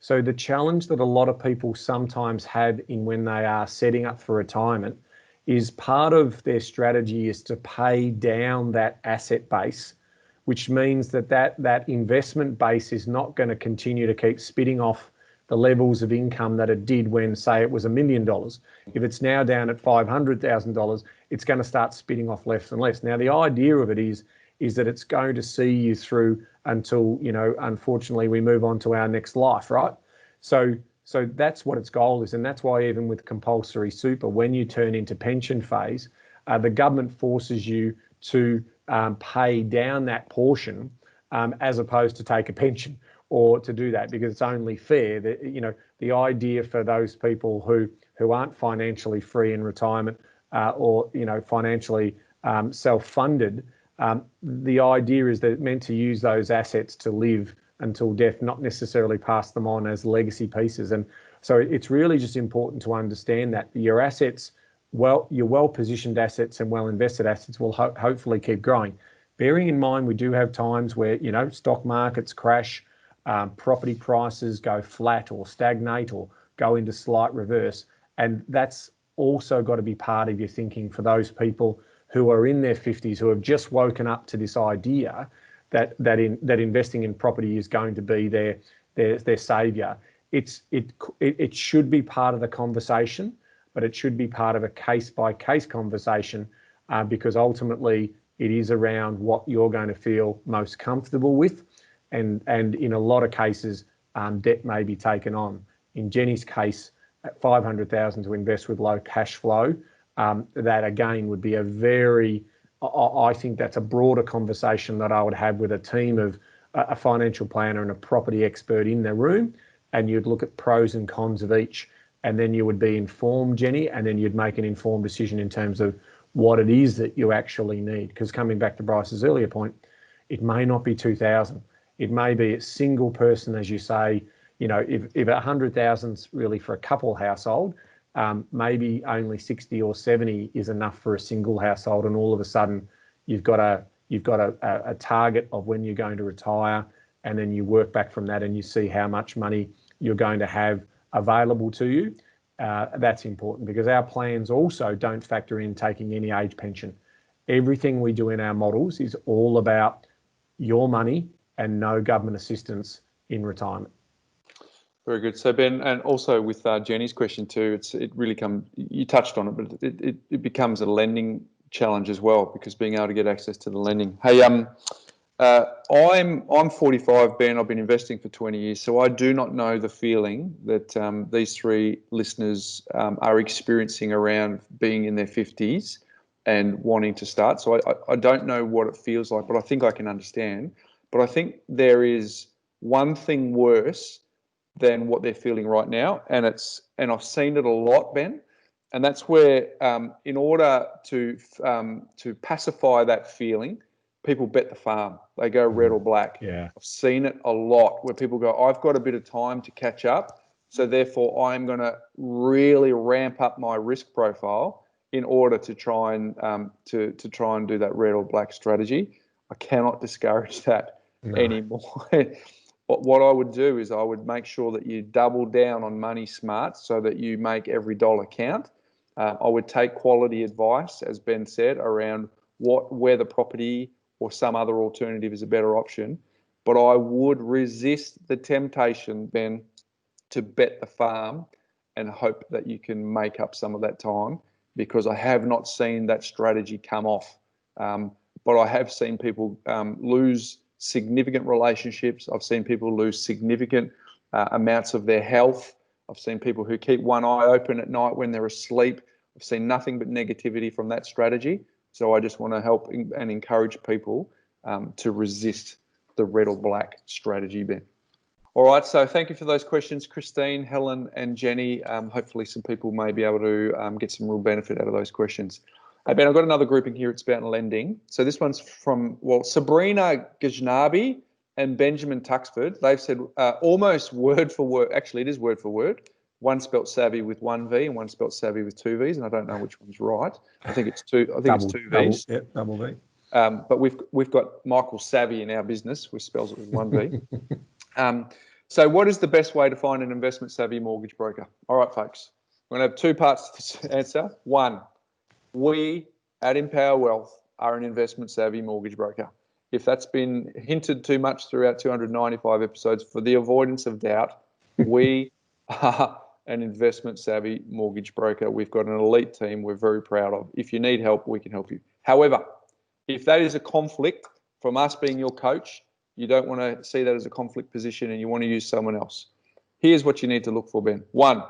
So the challenge that a lot of people sometimes have in when they are setting up for retirement is part of their strategy is to pay down that asset base, which means that investment base is not going to continue to keep spitting off the levels of income that it did when, say, it was $1 million. If it's now down at $500,000, it's going to start spitting off less and less. Now, the idea of it is that it's going to see you through until, unfortunately, we move on to our next life, right? So that's what its goal is. And that's why even with compulsory super, when you turn into pension phase, the government forces you to pay down that portion as opposed to take a pension or to do that, because it's only fair that, the idea for those people who aren't financially free in retirement or, financially self-funded, the idea is that it's meant to use those assets to live until death, not necessarily pass them on as legacy pieces. And so it's really just important to understand that your assets, your well-positioned assets and well-invested assets will hopefully keep growing. Bearing in mind, we do have times where, stock markets crash, property prices go flat or stagnate or go into slight reverse. And that's also got to be part of your thinking for those people who are in their 50s, who have just woken up to this idea that investing in property is going to be their savior. It should be part of the conversation, but it should be part of a case-by-case conversation because ultimately it is around what you're going to feel most comfortable with. And in a lot of cases, debt may be taken on. In Jenny's case, at $500,000 to invest with low cash flow, that again would be I think that's a broader conversation that I would have with a team of a financial planner and a property expert in the room, and you'd look at pros and cons of each, and then you would be informed, Jenny, and then you'd make an informed decision in terms of what it is that you actually need. Because coming back to Bryce's earlier point, it may not be 2,000. It may be a single person, as you say, if 100,000's really for a couple household, maybe only 60 or 70 is enough for a single household, and all of a sudden you've got a target of when you're going to retire, and then you work back from that and you see how much money you're going to have available to you. That's important because our plans also don't factor in taking any age pension. Everything we do in our models is all about your money and no government assistance in retirement. Very good. So Ben, and also with Jenny's question too, you touched on it, but it becomes a lending challenge as well, because being able to get access to the lending. Hey, I'm 45, Ben. I've been investing for 20 years, so I do not know the feeling that these three listeners are experiencing around being in their 50s and wanting to start. So I don't know what it feels like, but I think I can understand. But I think there is one thing worse than what they're feeling right now, and I've seen it a lot, Ben, and that's where in order to pacify that feeling, people bet the farm. They go red or black. Yeah, I've seen it a lot where people go, I've got a bit of time to catch up, so therefore I'm going to really ramp up my risk profile in order to try and do that red or black strategy. I cannot discourage that anymore. But what I would do is I would make sure that you double down on money smart so that you make every dollar count. I would take quality advice, as Ben said, around where the property or some other alternative is a better option. But I would resist the temptation, Ben, to bet the farm and hope that you can make up some of that time. because I have not seen that strategy come off. But I have seen people lose significant relationships. I've seen people lose significant amounts of their health. I've seen people who keep one eye open at night when they're asleep. I've seen nothing but negativity from that strategy. So I just want to help and encourage people to resist the red or black strategy, Ben. All right, so thank you for those questions, Christine, Helen, and Jenny. Hopefully some people may be able to get some real benefit out of those questions. Hey, Ben, I've got another grouping here. It's about lending. So this one's from, Sabrina Gajnabi and Benjamin Tuxford. They've said almost word for word. Actually, it is word for word. One spelt savvy with one V and one spelt savvy with two Vs, and I don't know which one's right. I think it's two. I think it's two Vs. Double V. But we've got Michael Savvy in our business, which spells it with one V. So what is the best way to find an investment savvy mortgage broker? All right, folks, we're going to have two parts to this answer. One, we at Empower Wealth are an investment savvy mortgage broker. If that's been hinted too much throughout 295 episodes, for the avoidance of doubt, we are an investment savvy mortgage broker. We've got an elite team we're very proud of. If you need help, we can help you. However, if that is a conflict from us being your coach, you don't want to see that as a conflict position and you want to use someone else, here's what you need to look for, Ben. One,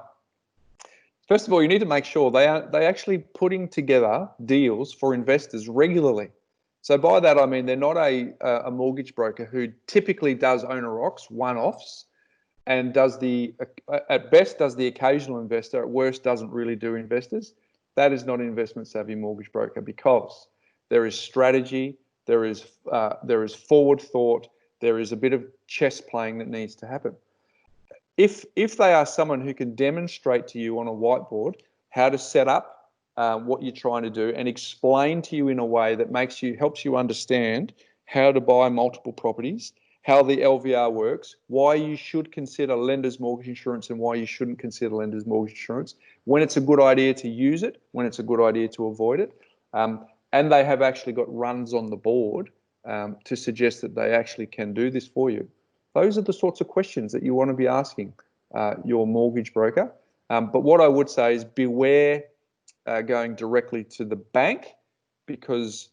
first of all, you need to make sure they actually putting together deals for investors regularly. So by that, I mean they're not a mortgage broker who typically does owner-occupied one-offs and at best does the occasional investor, at worst doesn't really do investors. That is not an investment savvy mortgage broker, because there is strategy, there is forward thought, there is a bit of chess playing that needs to happen. If they are someone who can demonstrate to you on a whiteboard how to set up what you're trying to do and explain to you in a way that helps you understand how to buy multiple properties, how the LVR works, why you should consider lender's mortgage insurance and why you shouldn't consider lender's mortgage insurance, when it's a good idea to use it, when it's a good idea to avoid it, and they have actually got runs on the board to suggest that they actually can do this for you. Those are the sorts of questions that you want to be asking your mortgage broker. But what I would say is beware going directly to the bank, because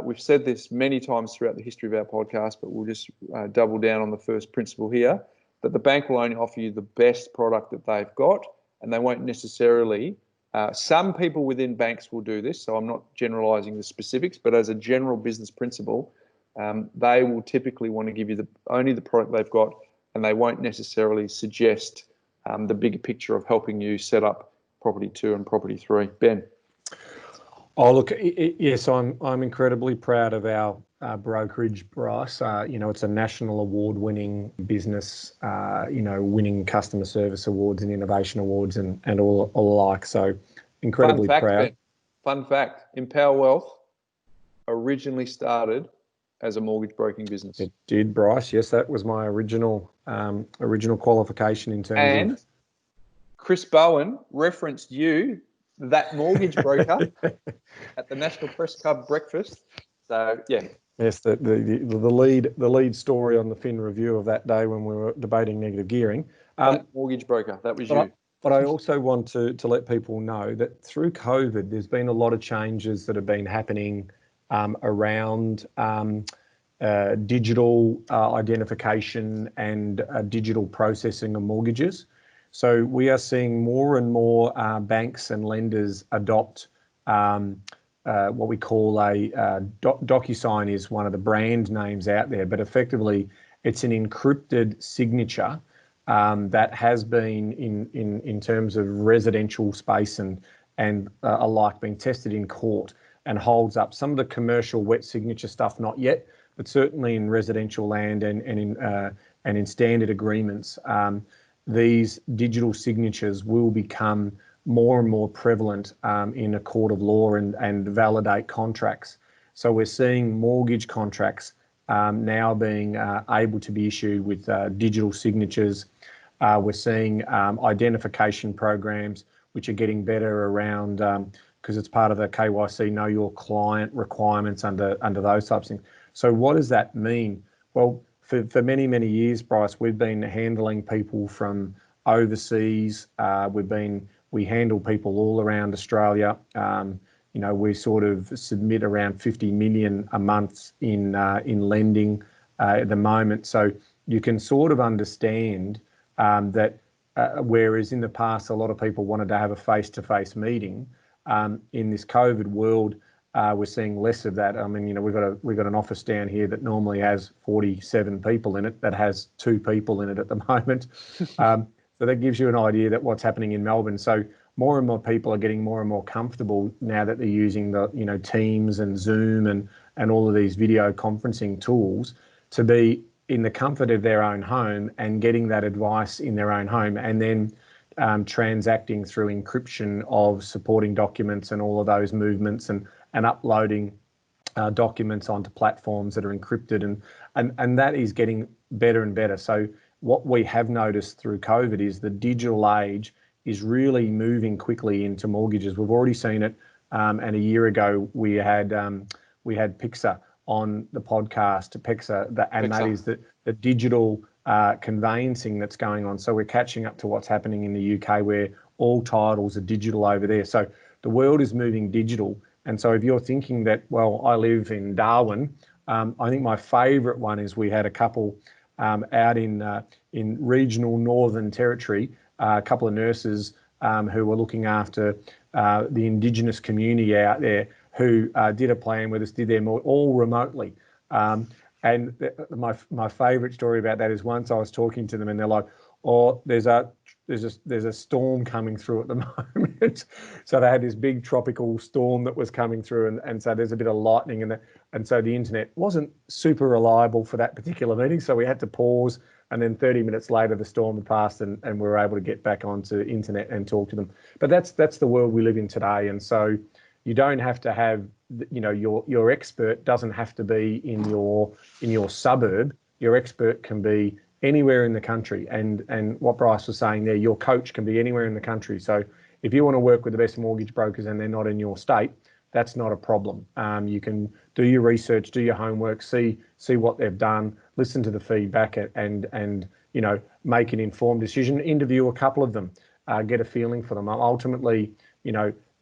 we've said this many times throughout the history of our podcast, but we'll just double down on the first principle here, that the bank will only offer you the best product that they've got, and they won't necessarily. Some people within banks will do this, so I'm not generalizing the specifics, but as a general business principle, they will typically want to give you only the product they've got, and they won't necessarily suggest the bigger picture of helping you set up property 2 and property 3. Ben. Oh, look, yes, I'm incredibly proud of our brokerage, Bryce. It's a national award-winning business, winning customer service awards and innovation awards and all alike. So incredibly proud. Ben. Fun fact, Empower Wealth originally started as a mortgage broking business. It did, Bryce. Yes, that was my original qualification in terms of. Chris Bowen referenced you, that mortgage broker, at the National Press Club breakfast. So yeah. Yes, the lead story on the Fin Review of that day when we were debating negative gearing. That mortgage broker, that was you. But I also want to let people know that through COVID, there's been a lot of changes that have been happening around digital identification and digital processing of mortgages. So we are seeing more and more banks and lenders adopt what we call a DocuSign is one of the brand names out there, but effectively it's an encrypted signature that has been in terms of residential space and alike been tested in court and holds up. Some of the commercial wet signature stuff not yet, but certainly in residential land and in standard agreements, these digital signatures will become more and more prevalent in a court of law and validate contracts. So we're seeing mortgage contracts now being able to be issued with digital signatures. We're seeing identification programs which are getting better around because it's part of the KYC, know your client requirements under those types of things. So what does that mean? Well, for many, many years, Bryce, we've been handling people from overseas. We've been We handle people all around Australia. We sort of submit around 50 million a month in lending at the moment. So you can sort of understand that whereas in the past a lot of people wanted to have a face-to-face meeting, in this COVID world, we're seeing less of that. I mean, we've got an office down here that normally has 47 people in it that has 2 people in it at the moment. So that gives you an idea that what's happening in Melbourne. So more and more people are getting more and more comfortable now that they're using the Teams and Zoom and all of these video conferencing tools to be in the comfort of their own home and getting that advice in their own home, and then transacting through encryption of supporting documents and all of those movements, and uploading documents onto platforms that are encrypted, and that is getting better and better. So what we have noticed through COVID is the digital age is really moving quickly into mortgages. We've already seen it, and a year ago we had Pixa on the podcast, that is the digital conveyancing that's going on. So we're catching up to what's happening in the UK, where all titles are digital over there. So the world is moving digital. And so if you're thinking that, well, I live in Darwin, I think my favourite one is we had a couple out in regional Northern Territory, a couple of nurses who were looking after the Indigenous community out there, who did a plan with us, did them all remotely. And my favourite story about that is once I was talking to them and they're like, "Oh, there's a storm coming through at the moment." So they had this big tropical storm that was coming through, and so there's a bit of lightning, and so the internet wasn't super reliable for that particular meeting. So we had to pause, and then 30 minutes later the storm had passed, and we were able to get back onto internet and talk to them. But that's the world we live in today, and so you don't have to have, your expert doesn't have to be in your suburb. Your expert can be anywhere in the country, and what Bryce was saying there, your coach can be anywhere in the country. So if you want to work with the best mortgage brokers and they're not in your state, that's not a problem. You can do your research, do your homework, see what they've done, listen to the feedback, and make an informed decision. Interview a couple of them, get a feeling for them. Ultimately,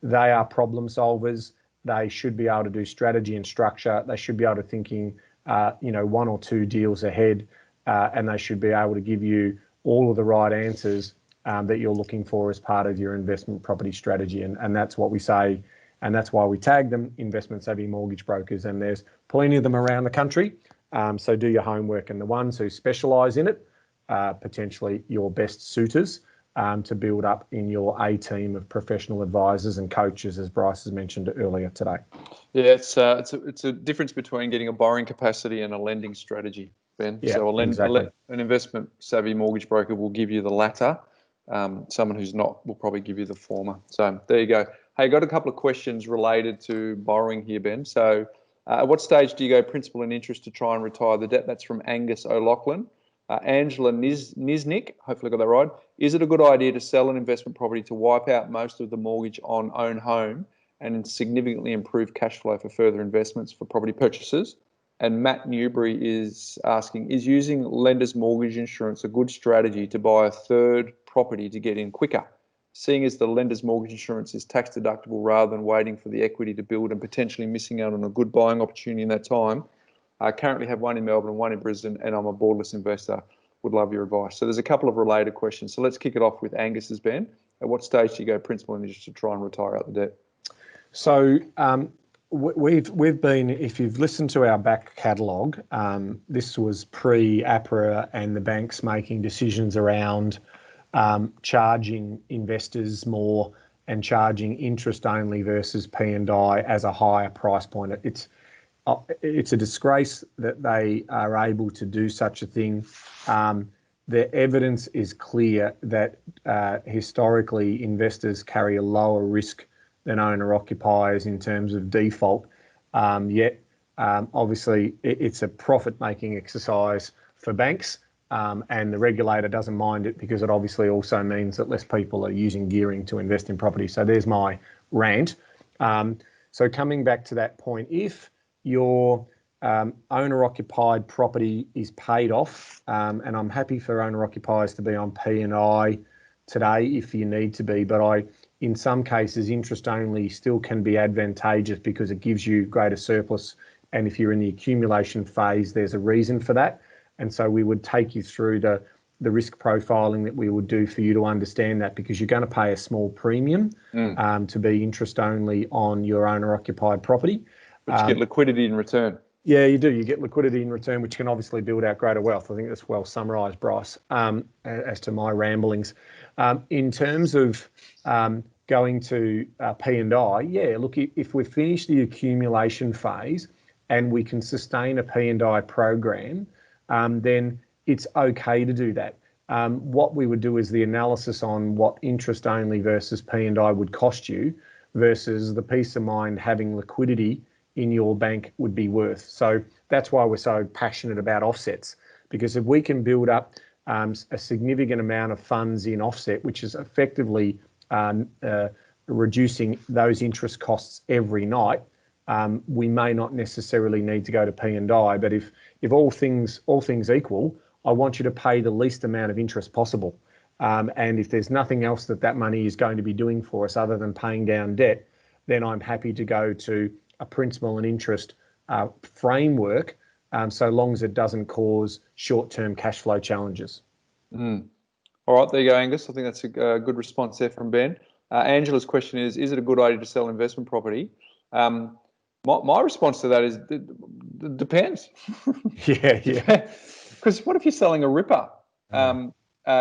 they are problem solvers. They should be able to do strategy and structure. They should be able to thinking, 1 or 2 deals ahead, and they should be able to give you all of the right answers that you're looking for as part of your investment property strategy. And that's what we say, and that's why we tag them investment savvy mortgage brokers. And there's plenty of them around the country. So do your homework, and the ones who specialise in it, potentially your best suitors to build up in your A team of professional advisors and coaches, as Bryce has mentioned earlier today. Yeah, it's a difference between getting a borrowing capacity and a lending strategy, Ben. Yeah, so exactly. An investment savvy mortgage broker will give you the latter. Someone who's not will probably give you the former. So there you go. Hey, got a couple of questions related to borrowing here, Ben. So at what stage do you go principal and interest to try and retire the debt? That's from Angus O'Loughlin. Angela Niznik, hopefully I got that right. Is it a good idea to sell an investment property to wipe out most of the mortgage on own home and significantly improve cash flow for further investments for property purchases? And Matt Newbury is asking, is using lender's mortgage insurance a good strategy to buy a third property to get in quicker, seeing as the lender's mortgage insurance is tax deductible rather than waiting for the equity to build and potentially missing out on a good buying opportunity in that time? I currently have one in Melbourne and one in Brisbane, and I'm a boardless investor. Would love your advice. So there's a couple of related questions. So let's kick it off with Angus's, Ben. At what stage do you go principal and interest to try and retire out the debt? So we've been, if you've listened to our back catalogue, this was pre-APRA and the banks making decisions around charging investors more and charging interest only versus P&I as a higher price point. It's a disgrace that they are able to do such a thing. The evidence is clear that historically investors carry a lower risk than owner-occupiers in terms of default. Yet, obviously, it's a profit-making exercise for banks, and the regulator doesn't mind it because it obviously also means that less people are using gearing to invest in property. So there's my rant. So coming back to that point, if your owner-occupied property is paid off, and I'm happy for owner-occupiers to be on P&I today if you need to be, but in some cases, interest only still can be advantageous because it gives you greater surplus. And if you're in the accumulation phase, there's a reason for that. And so we would take you through the risk profiling that we would do for you to understand that, because you're going to pay a small premium to be interest only on your owner occupied property. But you get liquidity in return. Yeah, you do. You get liquidity in return, which can obviously build out greater wealth. I think that's well summarised, Bryce, as to my ramblings. In terms of going to P&I, yeah, look, if we finish the accumulation phase and we can sustain a P&I program, then it's okay to do that. What we would do is the analysis on what interest only versus P&I would cost you versus the peace of mind having liquidity in your bank would be worth. So that's why we're so passionate about offsets, because if we can build up a significant amount of funds in offset, which is effectively reducing those interest costs every night, we may not necessarily need to go to P&I. But if all things equal, I want you to pay the least amount of interest possible. And if there's nothing else that money is going to be doing for us other than paying down debt, then I'm happy to go to a principal and interest framework, so long as it doesn't cause short-term cash flow challenges. All right, there you go, Angus. I think that's a good response there from Ben. Angela's question is it a good idea to sell investment property? My response to that is it depends. Yeah. Because what if you're selling a ripper?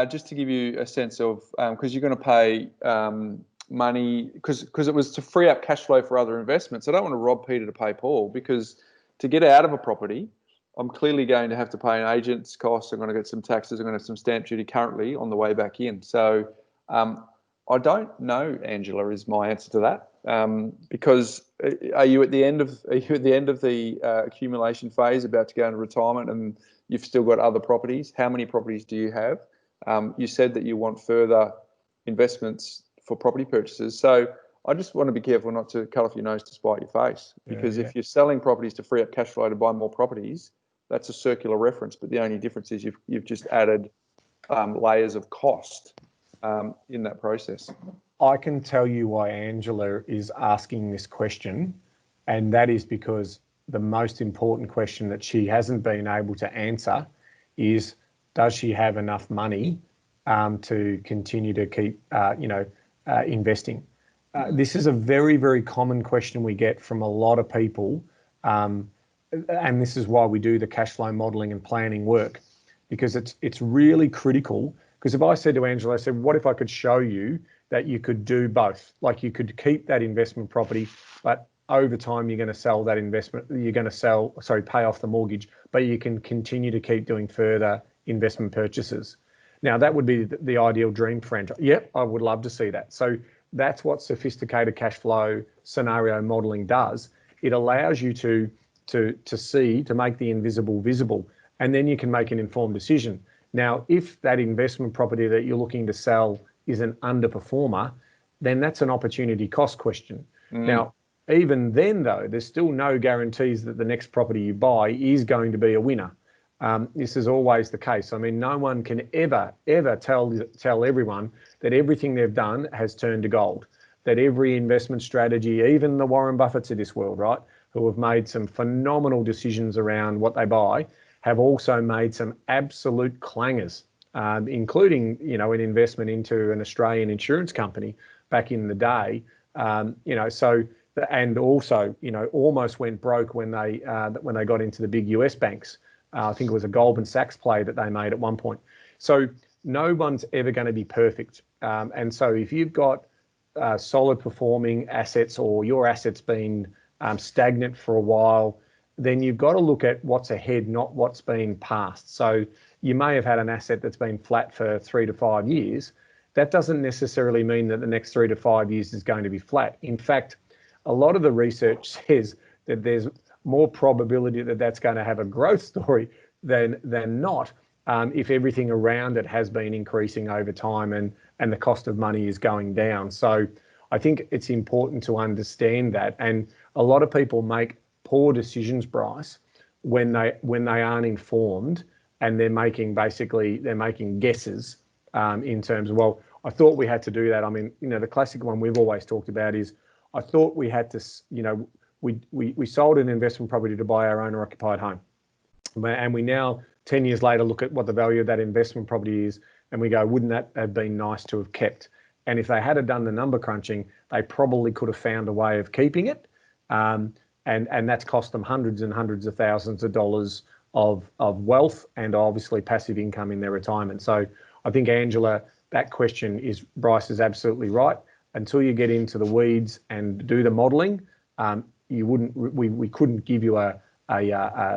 Just to give you a sense of, because you're going to pay money, because it was to free up cash flow for other investments. I don't want to rob Peter to pay Paul, because to get out of a property, I'm clearly going to have to pay an agent's costs. I'm going to get some taxes. I'm going to have some stamp duty currently on the way back in. So I don't know, Angela, is my answer to that. Because are you at the end of the accumulation phase, about to go into retirement, and you've still got other properties? How many properties do you have? You said that you want further investments for property purchases. So I just want to be careful not to cut off your nose to spite your face, because if you're selling properties to free up cash flow to buy more properties, that's a circular reference. But the only difference is you've just added layers of cost in that process. I can tell you why Angela is asking this question, and that is because the most important question that she hasn't been able to answer is, does she have enough money to continue to keep investing? This is a very, very common question we get from a lot of people, and this is why we do the cash flow modelling and planning work, because it's really critical. Because if I said to Angela, I said, what if I could show you that you could do both? Like, you could keep that investment property, but over time you're going to sell that investment, you're going to pay off the mortgage, but you can continue to keep doing further investment purchases. Now, that would be the ideal dream franchise. Yep, I would love to see that. So that's what sophisticated cash flow scenario modeling does. It allows you to make the invisible visible, and then you can make an informed decision. Now, if that investment property that you're looking to sell is an underperformer, then that's an opportunity cost question. Now, even then, though, there's still no guarantees that the next property you buy is going to be a winner. This is always the case. I mean, no one can ever tell everyone that everything they've done has turned to gold, that every investment strategy, even the Warren Buffetts of this world, right, who have made some phenomenal decisions around what they buy, have also made some absolute clangers, including, an investment into an Australian insurance company back in the day, and also, almost went broke when they got into the big US banks. I think it was a Goldman Sachs play that they made at one point. So no one's ever going to be perfect. And so if you've got solid performing assets, or your assets been stagnant for a while, then you've got to look at what's ahead, not what's been past. So you may have had an asset that's been flat for 3 to 5 years. That doesn't necessarily mean that the next 3 to 5 years is going to be flat. In fact, a lot of the research says that there's more probability that that's going to have a growth story than not, if everything around it has been increasing over time and the cost of money is going down. So I think it's important to understand that. And a lot of people make poor decisions, Bryce, when they aren't informed, and they're making guesses in terms of, well, I thought we had to do that. I mean, the classic one we've always talked about is I thought we had to, we sold an investment property to buy our owner occupied home. And we now, 10 years later, look at what the value of that investment property is and we go, wouldn't that have been nice to have kept? And if they had done the number crunching, they probably could have found a way of keeping it. And that's cost them hundreds and hundreds of thousands of dollars of wealth and obviously passive income in their retirement. So I think, Angela, that question Bryce is absolutely right. Until you get into the weeds and do the modelling, we couldn't give you a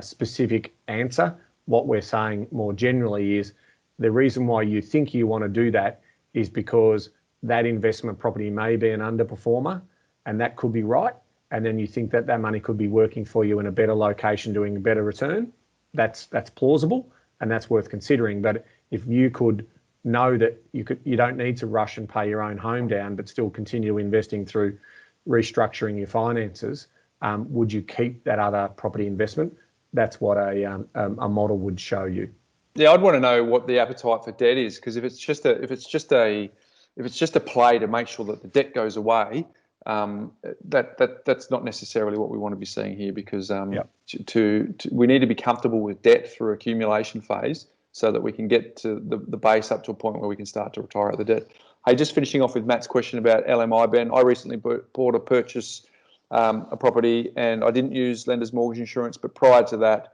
specific answer. What we're saying more generally is the reason why you think you want to do that is because that investment property may be an underperformer, and that could be right. And then you think that money could be working for you in a better location, doing a better return. That's plausible, and that's worth considering. But if you could know that you don't need to rush and pay your own home down, but still continue investing through restructuring your finances, would you keep that other property investment? That's what a model would show you. Yeah, I'd want to know what the appetite for debt is, because if it's just a play to make sure that the debt goes away, that's not necessarily what we want to be seeing here, because we need to be comfortable with debt through accumulation phase so that we can get to the base up to a point where we can start to retire the debt. Hey, just finishing off with Matt's question about LMI, Ben. I recently bought a property, and I didn't use lender's mortgage insurance, but prior to that,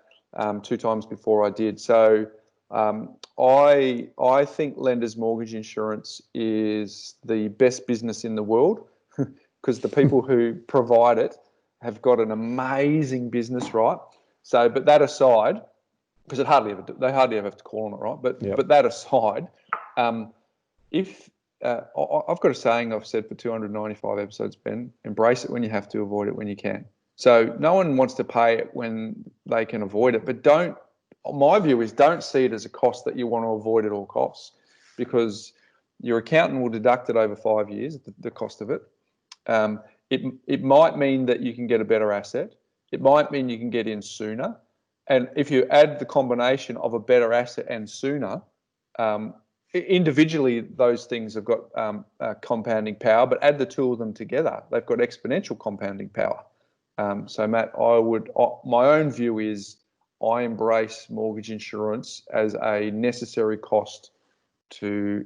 2 times before I did. So I think lender's mortgage insurance is the best business in the world, because the people who provide it have got an amazing business, right? So, but that aside, because they hardly ever have to call on it, right? But that aside, I've got a saying I've said for 295 episodes, Ben: embrace it when you have to, avoid it when you can. So no one wants to pay it when they can avoid it, but my view is don't see it as a cost that you want to avoid at all costs, because your accountant will deduct it over 5 years, the cost of it. It might mean that you can get a better asset. It might mean you can get in sooner. And if you add the combination of a better asset and sooner, individually those things have got compounding power, but add the two of them together, they've got exponential compounding power. So Matt, my own view is I embrace mortgage insurance as a necessary cost to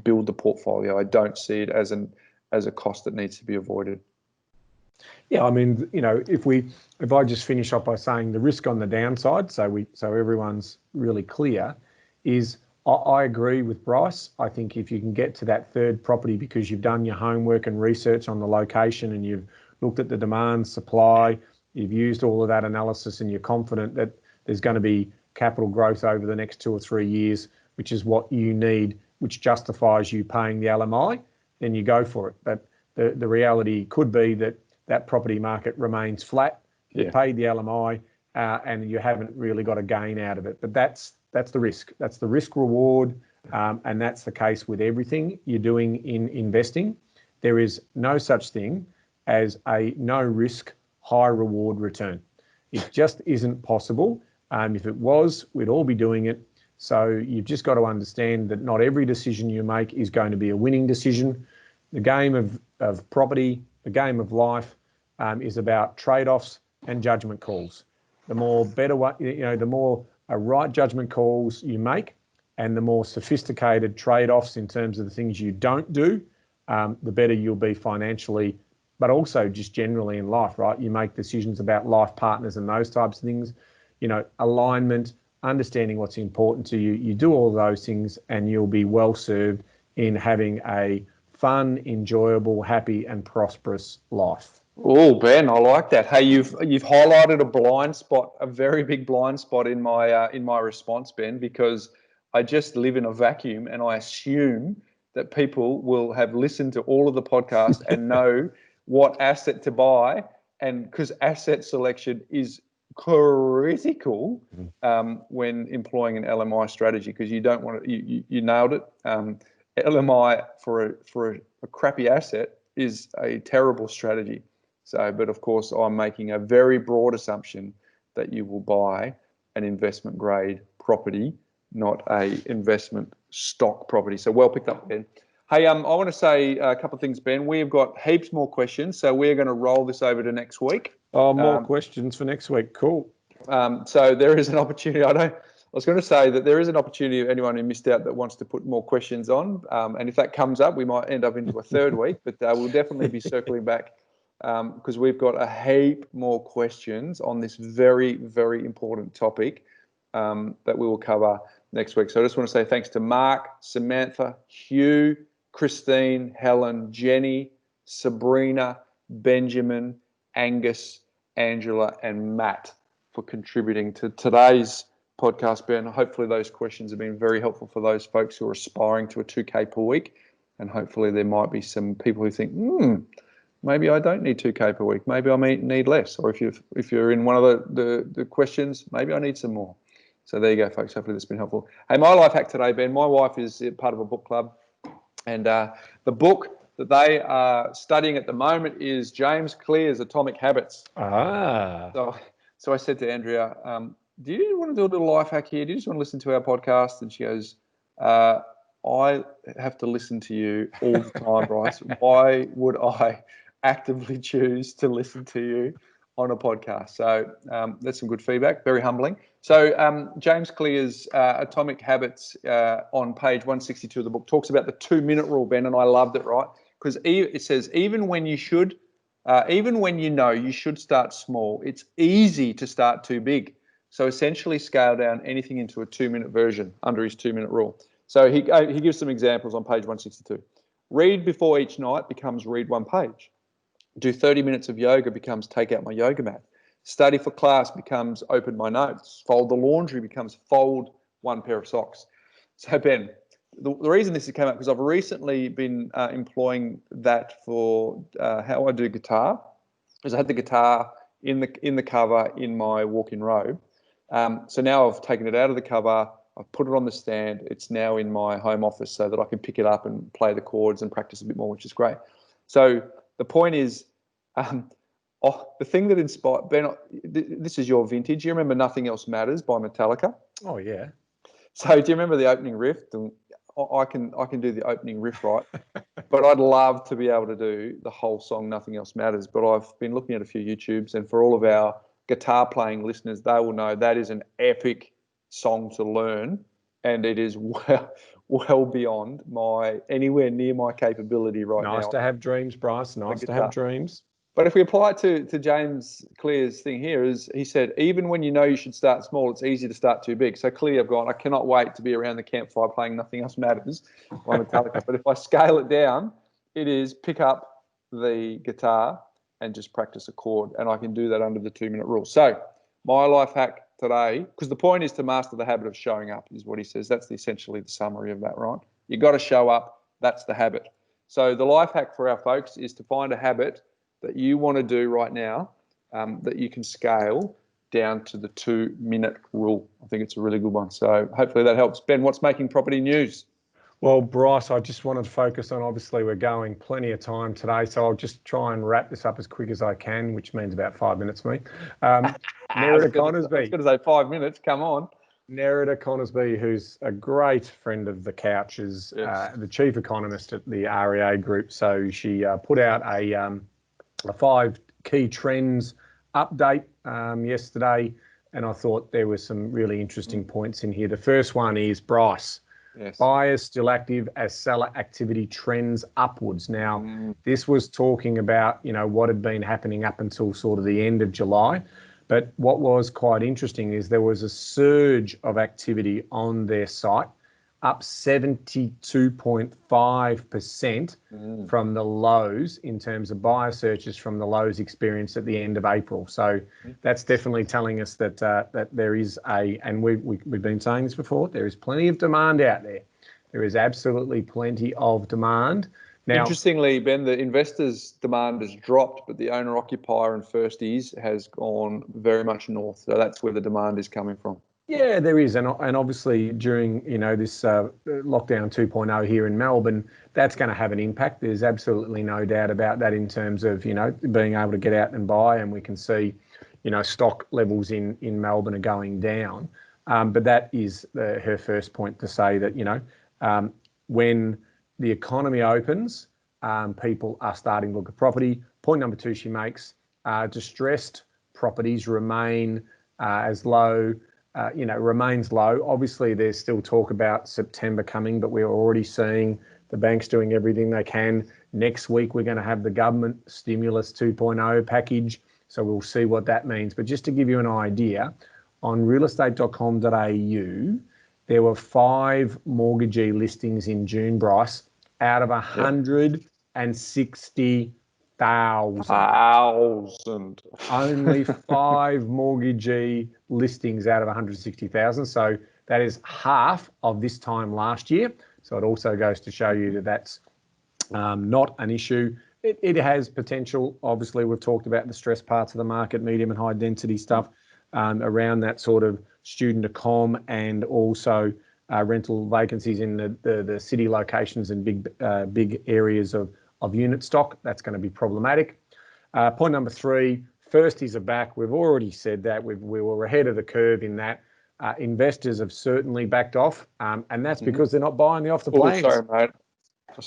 build the portfolio. I don't see it as a cost that needs to be avoided. Yeah, I mean, if I just finish up by saying the risk on the downside, so everyone's really clear, is I agree with Bryce. I think if you can get to that third property because you've done your homework and research on the location and you've looked at the demand, supply, you've used all of that analysis and you're confident that there's going to be capital growth over the next 2 or 3 years, which is what you need, which justifies you paying the LMI, then you go for it. But the reality could be that property market remains flat. You paid the LMI and you haven't really got a gain out of it. But that's the risk. That's the risk reward, and that's the case with everything you're doing in investing. There is no such thing as a no risk, high reward return. It just isn't possible. If it was, we'd all be doing it. So you've just got to understand that not every decision you make is going to be a winning decision. The game of property, the game of life, is about trade-offs and judgment calls. The more right judgment calls you make, and the more sophisticated trade-offs in terms of the things you don't do, the better you'll be financially, but also just generally in life, right? You make decisions about life partners and those types of things, alignment, understanding what's important to you. You do all those things and you'll be well served in having a fun, enjoyable, happy and prosperous life. Oh, Ben, I like that. Hey, you've highlighted a blind spot, a very big blind spot in my response, Ben, because I just live in a vacuum and I assume that people will have listened to all of the podcasts and know what asset to buy, and because asset selection is critical when employing an LMI strategy, because you don't want to, you nailed it. LMI for a crappy asset is a terrible strategy. So, but of course, I'm making a very broad assumption that you will buy an investment grade property not a investment stock property. So well picked up, Ben. Hey, I want to say a couple of things, Ben. We've got heaps more questions, so we're going to roll this over to next week. Oh, more questions for next week. Cool. So there is an opportunity. I was going to say that there is an opportunity of anyone who missed out that wants to put more questions on. And if that comes up, we might end up into a third week, but we'll definitely be circling back because we've got a heap more questions on this very, very important topic that we will cover next week. So I just want to say thanks to Mark, Samantha, Hugh, Christine, Helen, Jenny, Sabrina, Benjamin, Angus, Angela, and Matt for contributing to today's podcast, Ben. Hopefully those questions have been very helpful for those folks who are aspiring to a 2K per week. And hopefully there might be some people who think, maybe I don't need 2K per week. Maybe I may need less. Or if you're in one of the questions, maybe I need some more. So there you go, folks. Hopefully that's been helpful. Hey, my life hack today, Ben. My wife is part of a book club. And the book that they are studying at the moment is James Clear's Atomic Habits. So I said to Andrea, do you want to do a little life hack here? Do you just want to listen to our podcast? And she goes, I have to listen to you all the time, Bryce. Why would I actively choose to listen to you on a podcast? So that's some good feedback, very humbling. So James Clear's Atomic Habits on page 162 of the book talks about the 2-minute rule, Ben, and I loved it, right? Because it says, even when you know you should start small, it's easy to start too big. So essentially scale down anything into a 2-minute version under his 2-minute rule. So he gives some examples on page 162. Read before each night becomes read one page. Do 30 minutes of yoga becomes take out my yoga mat. Study for class becomes open my notes. Fold the laundry becomes fold one pair of socks. So Ben, the reason this came up because I've recently been employing that for how I do guitar. Because I had the guitar in the cover in my walk-in robe. So now I've taken it out of the cover. I've put it on the stand. It's now in my home office so that I can pick it up and play the chords and practice a bit more, which is great. So the point is, the thing that inspired Ben, this is your vintage. You remember "Nothing Else Matters" by Metallica? Oh yeah. So do you remember the opening riff? I can do the opening riff right, but I'd love to be able to do the whole song "Nothing Else Matters." But I've been looking at a few YouTubes, and for all of our guitar playing listeners, they will know that is an epic song to learn, and it is well beyond anywhere near my capability right now. Nice to have dreams, Bryce. Nice to have dreams. But if we apply it to James Clear's thing here, is he said, even when you know you should start small, it's easy to start too big. So clearly I've gone, I cannot wait to be around the campfire playing "Nothing Else Matters" by Metallica. But if I scale it down, it is pick up the guitar and just practice a chord. And I can do that under the 2-minute rule. So my life hack today, because the point is to master the habit of showing up, is what he says. That's essentially the summary of that, right? You got to show up. That's the habit. So the life hack for our folks is to find a habit that you want to do right now that you can scale down to the 2-minute rule. I think it's a really good one. So hopefully that helps. Ben, what's making property news? Well, Bryce, I just wanted to focus on, obviously we're going plenty of time today, so I'll just try and wrap this up as quick as I can, which means about 5 minutes for me. Nerida Conisbee. I was going to say 5 minutes, come on. Nerida Conisbee, who's a great friend of the couch, is the chief economist at the REA Group. So she put out a 5 key trends update yesterday, and I thought there were some really interesting points in here. The first one is Bryce. Yes. Buyers still active as seller activity trends upwards. Now, this was talking about, what had been happening up until sort of the end of July. But what was quite interesting is there was a surge of activity on their site, up 72.5% from the lows in terms of buyer searches from the lows experienced at the end of April. So that's definitely telling us that that there is and we've been saying this before, there is plenty of demand out there. There is absolutely plenty of demand. Now, interestingly, Ben, the investors' demand has dropped, but the owner-occupier and firsties has gone very much north. So that's where the demand is coming from. Yeah, there is. And obviously during, this lockdown 2.0 here in Melbourne, that's going to have an impact. There's absolutely no doubt about that in terms of, being able to get out and buy. And we can see, stock levels in Melbourne are going down. But that is her first point to say that, when the economy opens, people are starting to look at property. Point number 2 she makes, distressed properties remain as low, remains low. Obviously, there's still talk about September coming, but we're already seeing the banks doing everything they can. Next week, we're going to have the government stimulus 2.0 package, so we'll see what that means. But just to give you an idea, on realestate.com.au, there were 5 mortgagee listings in June, Bryce, out of 160,000. Only 5 mortgagee listings out of 160,000. So that is half of this time last year. So it also goes to show you that that's not an issue. It has potential. Obviously, we've talked about the stress parts of the market, medium and high density stuff around that sort of student accom, and also rental vacancies in the city locations and big areas of unit stock. That's going to be problematic. Point number 3, firsties are back. We've already said that. We were ahead of the curve in that. Investors have certainly backed off, and that's because they're not buying the off the plans. Sorry, mate. I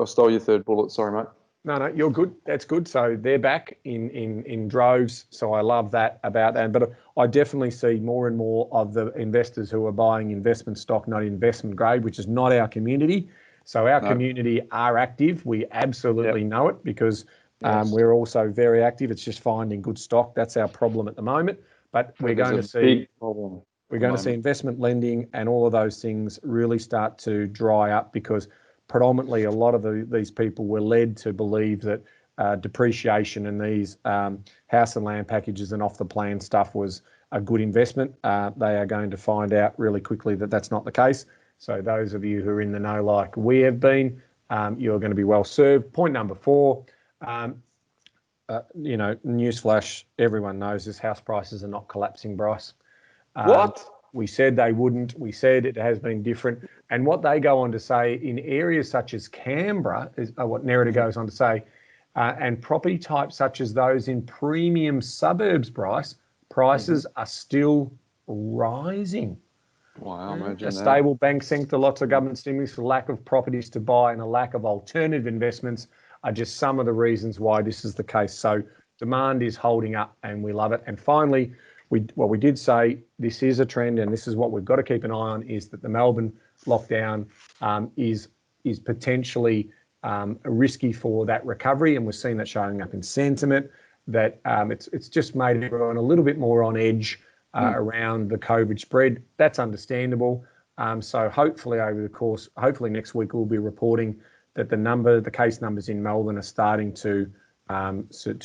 stole your third bullet. Sorry, mate. No, you're good. That's good. So they're back in droves. So I love that about that. But I definitely see more and more of the investors who are buying investment stock, not investment grade, which is not our community. So our community are active. We absolutely know it because we're also very active. It's just finding good stock. That's our problem at the moment. But we're going to see investment lending and all of those things really start to dry up, because predominantly a lot of these people were led to believe that depreciation and these house and land packages and off the plan stuff was a good investment. They are going to find out really quickly that that's not the case. So those of you who are in the know, like we have been, you're going to be well served. Point number 4, newsflash, everyone knows this, house prices are not collapsing, Bryce. What? We said they wouldn't. We said it has been different. And what they go on to say in areas such as Canberra, is what Nerida goes on to say, and property types such as those in premium suburbs, Bryce, prices are still rising. Wow, imagine a stable bank sector, lots of government stimulus, for lack of properties to buy and a lack of alternative investments are just some of the reasons why this is the case. So demand is holding up and we love it. And finally, we did say this is a trend, and this is what we've got to keep an eye on, is that the Melbourne lockdown is potentially risky for that recovery, and we're seeing that showing up in sentiment, that it's just made everyone a little bit more on edge around the COVID spread. That's understandable. So hopefully hopefully next week we'll be reporting that the case numbers in Melbourne are starting to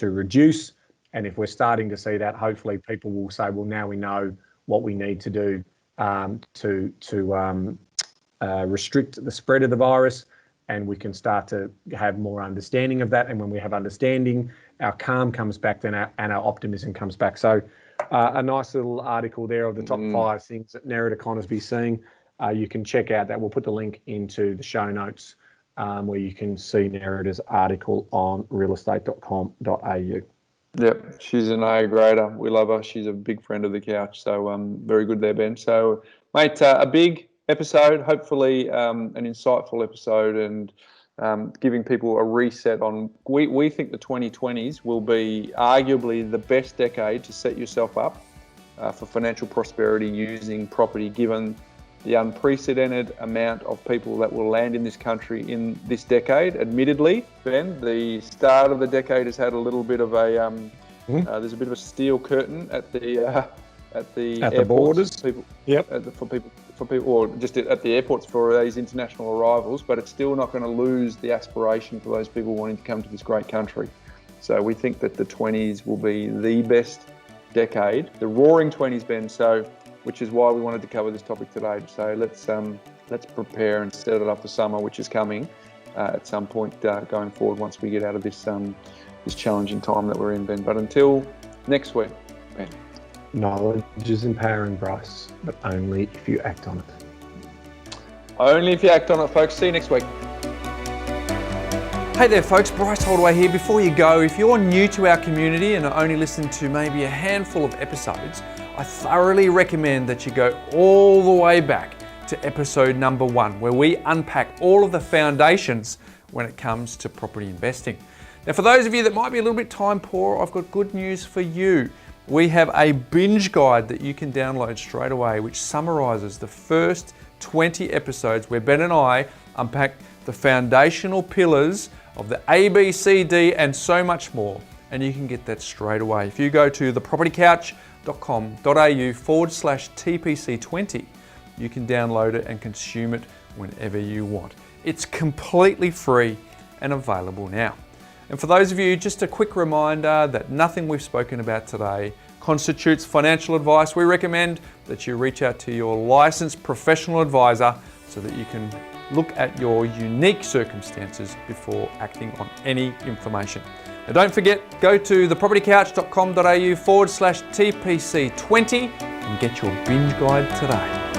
reduce. And if we're starting to see that, hopefully people will say, well, now we know what we need to do to restrict the spread of the virus, and we can start to have more understanding of that. And when we have understanding, our calm comes back and our optimism comes back. So a nice little article there of the top 5 things that Nerida Conisby's seeing. You can check out that. We'll put the link into the show notes where you can see Nerida's article on realestate.com.au. Yep, she's an A-grader. We love her. She's a big friend of the couch. So very good there, Ben. So, mate, a big episode, hopefully an insightful episode, and giving people a reset on, we think the 2020s will be arguably the best decade to set yourself up for financial prosperity using property, given the unprecedented amount of people that will land in this country in this decade. Admittedly, Ben, the start of the decade has had a little bit of a there's a bit of a steel curtain at the borders. People, yep. For people, or just at the airports for these international arrivals. But it's still not going to lose the aspiration for those people wanting to come to this great country. So we think that the 20s will be the best decade, the roaring 20s, Ben. So, which is why we wanted to cover this topic today. So let's prepare and set it up for summer, which is coming at some point going forward once we get out of this this challenging time that we're in, Ben. But until next week, Ben. Knowledge is empowering, Bryce, but only if you act on it. Only if you act on it, folks. See you next week. Hey there folks, Bryce Holdaway here. Before you go, if you're new to our community and only listen to maybe a handful of episodes, I thoroughly recommend that you go all the way back to episode number 1, where we unpack all of the foundations when it comes to property investing. Now, for those of you that might be a little bit time poor, I've got good news for you. We have a binge guide that you can download straight away, which summarizes the first 20 episodes where Ben and I unpack the foundational pillars of the A, B, C, D, and so much more. And you can get that straight away. If you go to thepropertycouch.com.au/TPC20, you can download it and consume it whenever you want. It's completely free and available now. And for those of you, just a quick reminder that nothing we've spoken about today constitutes financial advice. We recommend that you reach out to your licensed professional advisor so that you can look at your unique circumstances before acting on any information. Now don't forget, go to thepropertycouch.com.au/TPC20 and get your binge guide today.